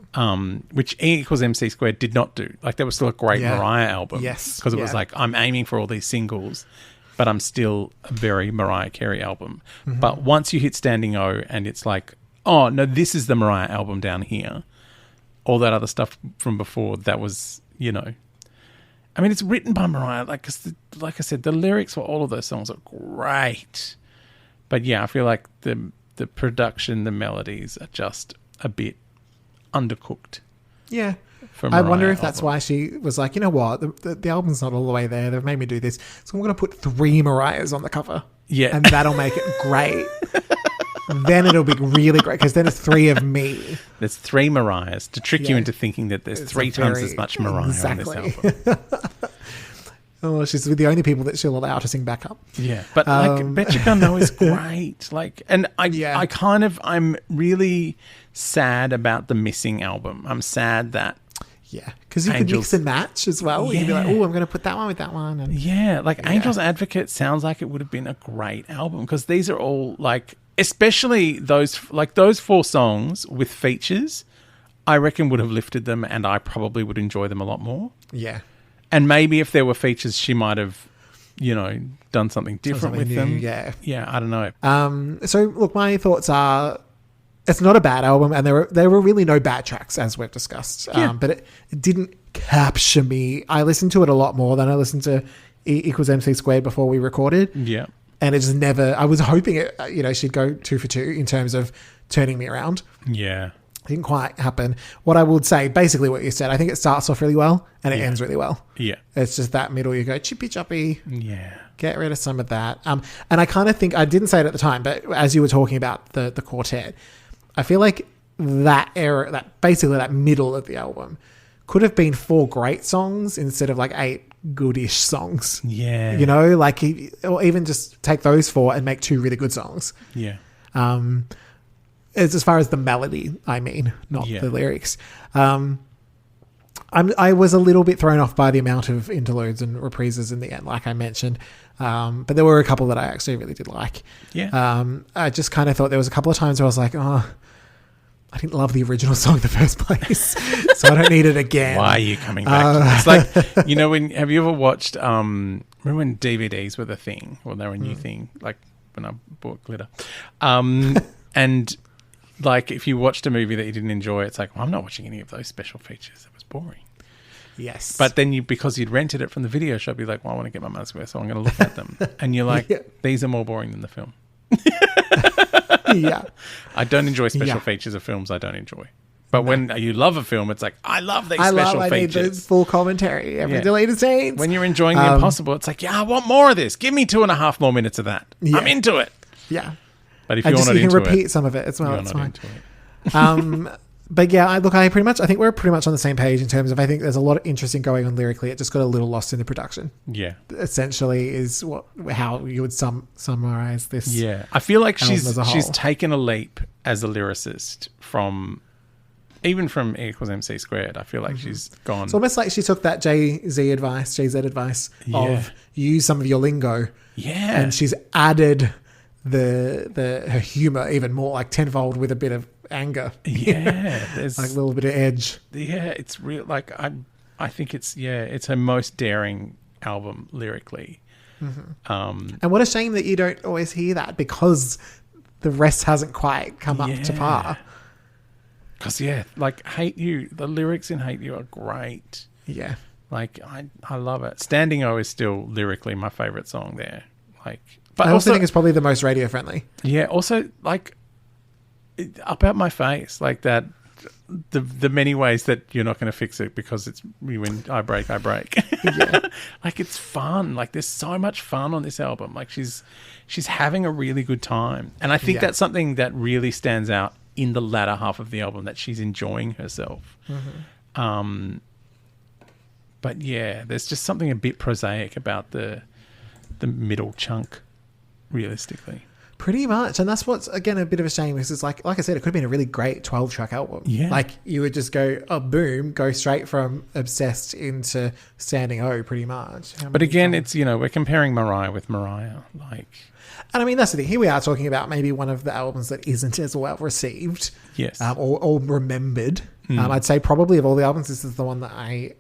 Which E = MC Squared did not do. Like, that was still a great Mariah album. Yes. Because it was like, I'm aiming for all these singles, but I'm still a very Mariah Carey album. Mm-hmm. But once you hit Standing O and it's like, oh, no, this is the Mariah album down here. All that other stuff from before, that was, you know... I mean, it's written by Mariah. Like I said, the lyrics for all of those songs are great. But yeah, I feel like the production, the melodies are just a bit undercooked. Yeah. I wonder if that's why she was like, you know what, the album's not all the way there. They've made me do this. So I'm going to put 3 Mariahs on the cover. Yeah. And that'll make it great. Then it'll be really great because then it's 3 of me. There's 3 Mariahs to trick you into thinking that there's 3 times as much Mariah on this album. Oh, she's the only people that she'll allow to sing backup. Yeah, but like Bet You Gonna Know is great. Like, and I'm really sad about the missing album. I'm sad that because you could mix and match as well. Yeah. You'd be like, oh, I'm going to put that one with that one. And Angel's Advocate sounds like it would have been a great album because these are all like. Especially those 4 songs with features, I reckon would have lifted them and I probably would enjoy them a lot more. Yeah. And maybe if there were features, she might have, you know, done something different with them. Yeah. Yeah, I don't know. So, look, my thoughts are it's not a bad album and there were really no bad tracks, as we've discussed. But it didn't capture me. I listened to it a lot more than I listened to E = MC Squared before we recorded. Yeah. And it just never... I was hoping it, you know, she'd go 2 for 2 in terms of turning me around. Yeah. Didn't quite happen. What I would say, basically what you said, I think it starts off really well and it ends really well. Yeah. It's just that middle, you go chippy choppy. Yeah. Get rid of some of that. And I kind of think... I didn't say it at the time, but as you were talking about the quartet, I feel like that era, that middle of the album could have been 4 great songs instead of like 8 goodish songs. Yeah. You know, like, or even just take those 4 and make 2 really good songs. Yeah. As far as the melody, I mean, not the lyrics. I was a little bit thrown off by the amount of interludes and reprises in the end, like I mentioned. But there were a couple that I actually really did like. Yeah. I just kind of thought there was a couple of times where I was like, oh, I didn't love the original song in the first place, so I don't need it again. Why are you coming back? It's like, you know, have you ever watched, remember when DVDs were the thing, or they were a new thing, like when I bought glitter. And like if you watched a movie that you didn't enjoy, it's like, well, I'm not watching any of those special features. It was boring. Yes. But then because you'd rented it from the video shop, you're like, well, I want to get my money's worth, so I'm going to look at them. And you're like, these are more boring than the film. Yeah. I don't enjoy special features of films I don't enjoy. But when you love a film, it's like, I love these special features. I need the full commentary, every deleted scenes. When you're enjoying The Impossible, it's like, I want more of this. Give me 2.5 more minutes of that. Yeah. I'm into it. Yeah. But if you're not into it, you can repeat some of it as well. It's fine. But yeah, I think we're pretty much on the same page in terms of, I think there's a lot of interesting going on lyrically. It just got a little lost in the production. Yeah. Essentially is how you would summarize this. Yeah. I feel like she's taken a leap as a lyricist from E equals MC squared. I feel like she's gone. It's almost like she took that JZ advice of use some of your lingo. Yeah. And she's added her humor even more, like tenfold, with a bit of anger. Yeah. There's like a little bit of edge. Yeah, it's real. Like I think it's her most daring album lyrically. Mm-hmm. And what a shame that you don't always hear that, because the rest hasn't quite come up to par. Because like Hate You, the lyrics in Hate You are great. Yeah. Like I love it. Standing O is still lyrically my favorite song there. Like, but I also think it's probably the most radio friendly. Yeah. Also, like, Up Out My Face, like that. The many ways that you're not going to fix it because it's when I break. Yeah. Like, it's fun. Like, there's so much fun on this album. Like, she's having a really good time, and I think that's something that really stands out in the latter half of the album, that she's enjoying herself. Mm-hmm. But yeah, there's just something a bit prosaic about the middle chunk, realistically. Pretty much. And that's what's, again, a bit of a shame, because it's like I said, it could have been a really great 12-track album. Yeah. Like, you would just go, boom, go straight from Obsessed into Standing O, pretty much. But again, it's, we're comparing Mariah with Mariah. Like... And I mean, that's the thing. Here we are talking about maybe one of the albums that isn't as well received. Yes. Or remembered. I'd say probably of all the albums, this is the one that I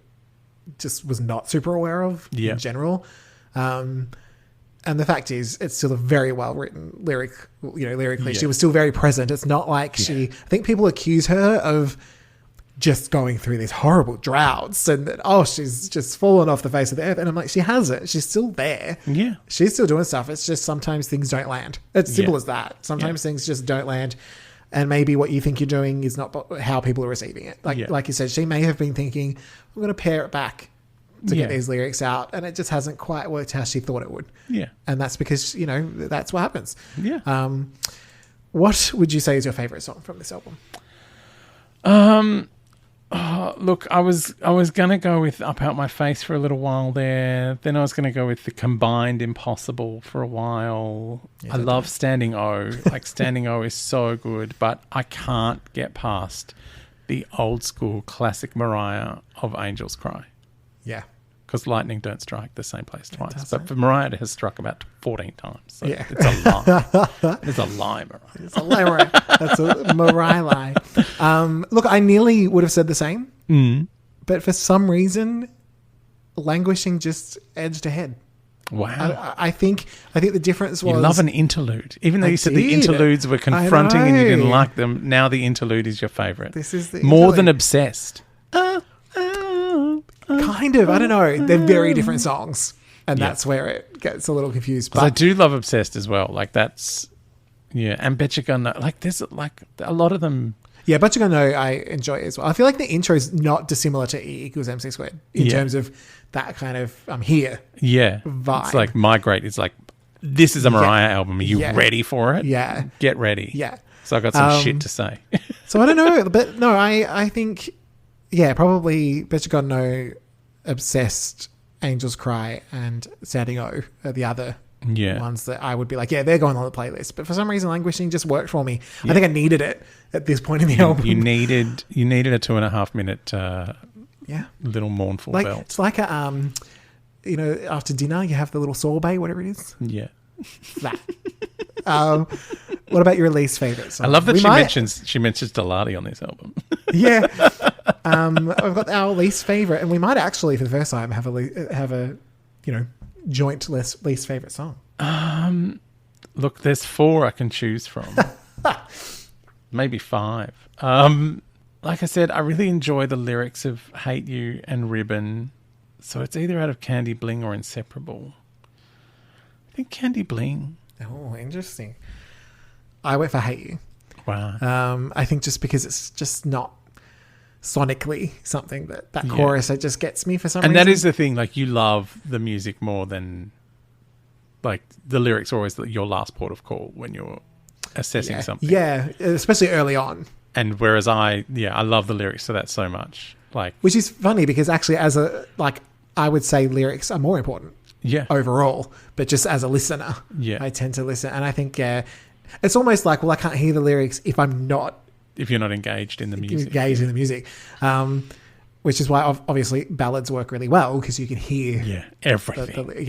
just was not super aware of in general. And the fact is, it's still a very well written lyrically. Yeah. She was still very present. It's not like I think people accuse her of just going through these horrible droughts and that, she's just fallen off the face of the earth. And I'm like, she hasn't. She's still there. Yeah. She's still doing stuff. It's just sometimes things don't land. It's simple as that. Sometimes things just don't land. And maybe what you think you're doing is not how people are receiving it. Like you said, she may have been thinking, I'm going to pare it back to get these lyrics out, and it just hasn't quite worked how she thought it would. Yeah. And that's because, that's what happens. Yeah. What would you say is your favourite song from this album? Look, I was going to go with Up Out My Face for a little while there. Then I was going to go with the combined Impossible for a while. I love Standing O. Like, Standing O is so good, but I can't get past the old school classic Mariah of Angels Cry. Yeah. Because lightning don't strike the same place twice. But for Mariah, it has struck about 14 times. So it's a lie. It's a lie, Mariah. It's a lie, Mariah. That's a Mariah lie. Look, I nearly would have said the same. But for some reason, Languishing just edged ahead. Wow. I think the difference was... You love an interlude. Even though you said the interludes were confronting and you didn't like them, now the interlude is your favourite. This is the More than Obsessed. Kind of. I don't know. They're very different songs. And that's where it gets a little confused. But I do love Obsessed as well. Like, that's... Yeah. And Bet You Gonna Know. Like, there's like a lot of them... Yeah, Bet You Gonna Know I enjoy as well. I feel like the intro is not dissimilar to E equals MC squared in terms of that kind of I'm here vibe. It's like Migrate is like, this is a Mariah album. Are you ready for it? Yeah. Get ready. Yeah. So I got some shit to say. So I don't know. But no, I think... Yeah, probably Bet You Gotta Know, Obsessed, Angels Cry, and Standing O are the other ones that I would be like, they're going on the playlist. But for some reason, Languishing just worked for me. I think I needed it at this point in the album. You needed a 2.5 minute Yeah. little mournful Like belt. it's like a after dinner you have the little sorbet, whatever it is. Yeah. That. What about your least favorite song? I love that she mentions Normality on this album. Yeah. I've got our least favorite, and we might actually for the first time have a joint least favorite song. Look, there's 4 I can choose from. Maybe 5. Like I said, I really enjoy the lyrics of Hate You and Ribbon. So it's either out of Candy Bling or Inseparable. I think Candy Bling. Oh, interesting. I went for Hate You. Wow. I think just because it's just not sonically something that chorus, it just gets me for some reason. And that is the thing, like you love the music more than like the lyrics are always your last port of call when you're assessing something. Yeah, especially early on. And whereas I love the lyrics to that so much. Like, which is funny because actually I would say lyrics are more important. Yeah. Overall, but just as a listener, I tend to listen, and I think it's almost like, well, I can't hear the lyrics if you're not engaged in the music. Which is why obviously ballads work really well because you can hear everything.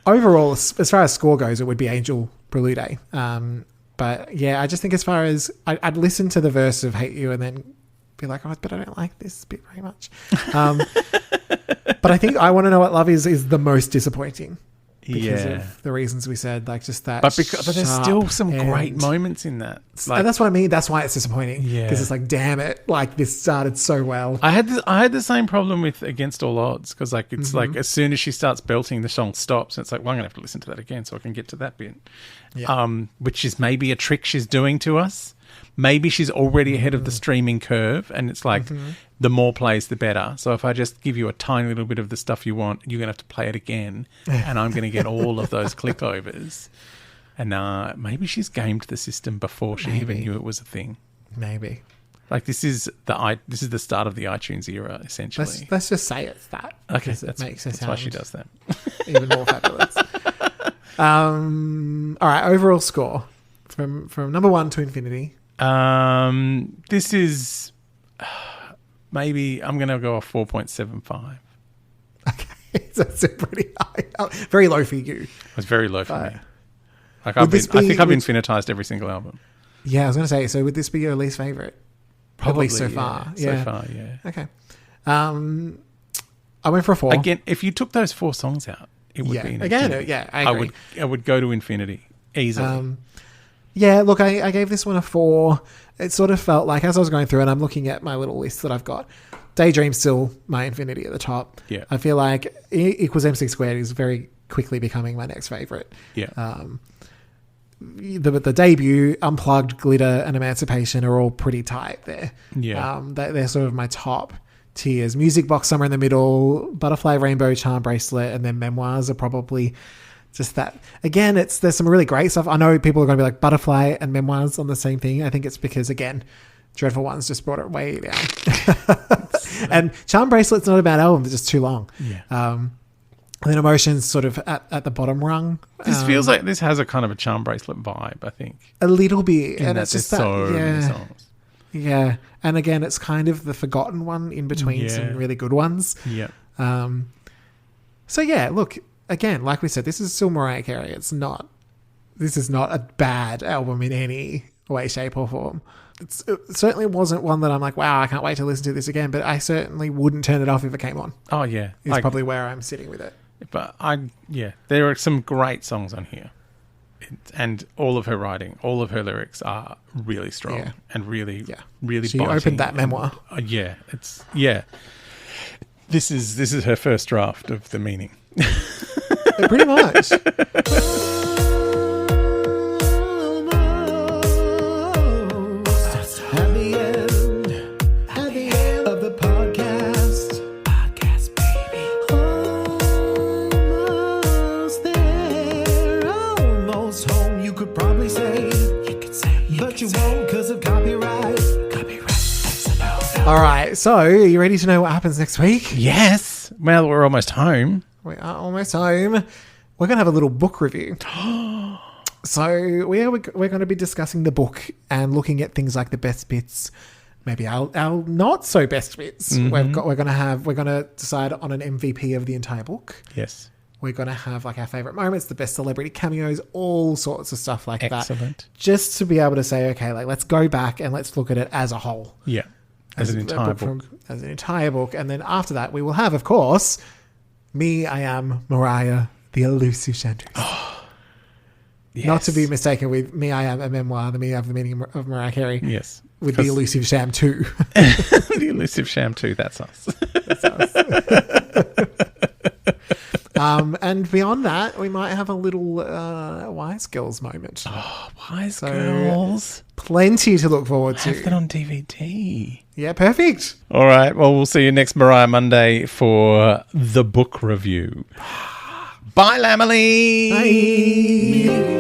Overall, as far as score goes, it would be Angel Prelude. But yeah, I just think as far as I'd listen to the verse of Hate You and then be like, oh, but I don't like this bit very much. But I think I Want to Know What Love is the most disappointing because of the reasons we said, like just that. But there's still some great moments in that. Like, and that's what I mean. That's why it's disappointing. Yeah, because it's like, damn it, like this started so well. I had the same problem with Against All Odds because like it's like as soon as she starts belting, the song stops, and it's like, well, I'm gonna have to listen to that again so I can get to that bit. Yeah. Which is maybe a trick she's doing to us. Maybe she's already ahead of the streaming curve, and it's like the more plays, the better. So if I just give you a tiny little bit of the stuff you want, you're going to have to play it again, and I'm going to get all of those clickovers. And maybe she's gamed the system before she even knew it was a thing. Maybe. Like this is the start of the iTunes era, essentially. Let's just say it's that. Okay, that's why she does that. Even more fabulous. All right, overall score from number 1 to infinity. This is maybe I'm going to go a 4.75. Okay, that's pretty high. Very low for you. It's very low for me. Like I think I've infinitized every single album. Yeah, I was going to say. So would this be your least favorite? Probably so far. Yeah. So far, yeah. Okay. I went for a 4. Again, if you took those 4 songs out, it would be an again. Yeah, I agree. I would go to infinity easily. Yeah, look, I gave this one a 4. It sort of felt like, as I was going through and I'm looking at my little list that I've got, Daydream's still my infinity at the top. Yeah. I feel like E equals MC squared is very quickly becoming my next favourite. Yeah. The debut, Unplugged, Glitter, and Emancipation are all pretty tight there. Yeah. They're sort of my top tiers. Music Box somewhere in the middle, Butterfly, Rainbow, Charm Bracelet, and then Memoirs are probably... just that. Again, there's some really great stuff. I know people are going to be like Butterfly and Memoirs on the same thing. I think it's because, again, Dreadful Ones just brought it way down. And Charm Bracelet's not a bad album. It's just too long. Yeah. And then Emotions sort of at the bottom rung. This feels like this has a kind of a Charm Bracelet vibe, I think. A little bit. And it's just so many songs. Yeah. And again, it's kind of the forgotten one in between some really good ones. Yeah. So, yeah, look... Again, like we said, this is still Mariah Carey. This is not a bad album in any way, shape or form. It certainly wasn't one that I'm like, wow, I can't wait to listen to this again, but I certainly wouldn't turn it off if it came on. Oh, yeah. Is probably where I'm sitting with it. But there are some great songs on here. And all of her writing, all of her lyrics are really strong and really She opened that memoir. This is her first draft of The Meaning. Pretty much. At the end of the podcast, baby. Almost there, almost home. You could probably say, but you won't because of copyright. All right, so are you ready to know what happens next week? Yes. Well, we're almost home. We are almost home. We're going to have a little book review. So we're going to be discussing the book and looking at things like the best bits, maybe our not so best bits. Mm-hmm. We're gonna decide on an MVP of the entire book. Yes. We're going to have like our favorite moments, the best celebrity cameos, all sorts of stuff like that. Excellent. Just to be able to say, okay, like let's go back and let's look at it as a whole. Yeah. As an entire book. As an entire book. And then after that, we will have, of course, Me, I Am, Mariah, the elusive chanteuse. Oh, yes. Not to be mistaken with Me, I Am, a memoir, the Me, I Have the Meaning of Mariah Carey. Yes. With the elusive sham too. The elusive sham too, that's us. That's us. And beyond that, we might have a little Wise Girls moment. Oh, Wise Girls. Plenty to look forward to. Have that on DVD. Yeah, perfect. All right. Well, we'll see you next Mariah Monday for the book review. Bye, Lamely. Bye.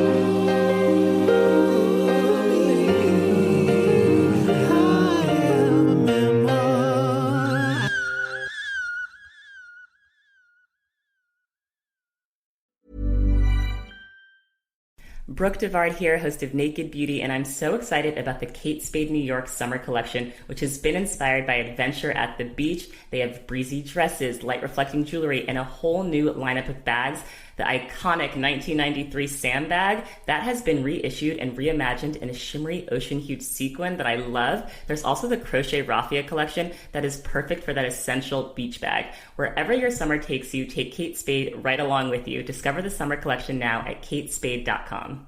Brooke Devard here, host of Naked Beauty, and I'm so excited about the Kate Spade New York summer collection, which has been inspired by adventure at the beach. They have breezy dresses, light-reflecting jewelry, and a whole new lineup of bags. The iconic 1993 Sam bag, that has been reissued and reimagined in a shimmery ocean-hued sequin that I love. There's also the Crochet Raffia collection that is perfect for that essential beach bag. Wherever your summer takes you, take Kate Spade right along with you. Discover the summer collection now at katespade.com.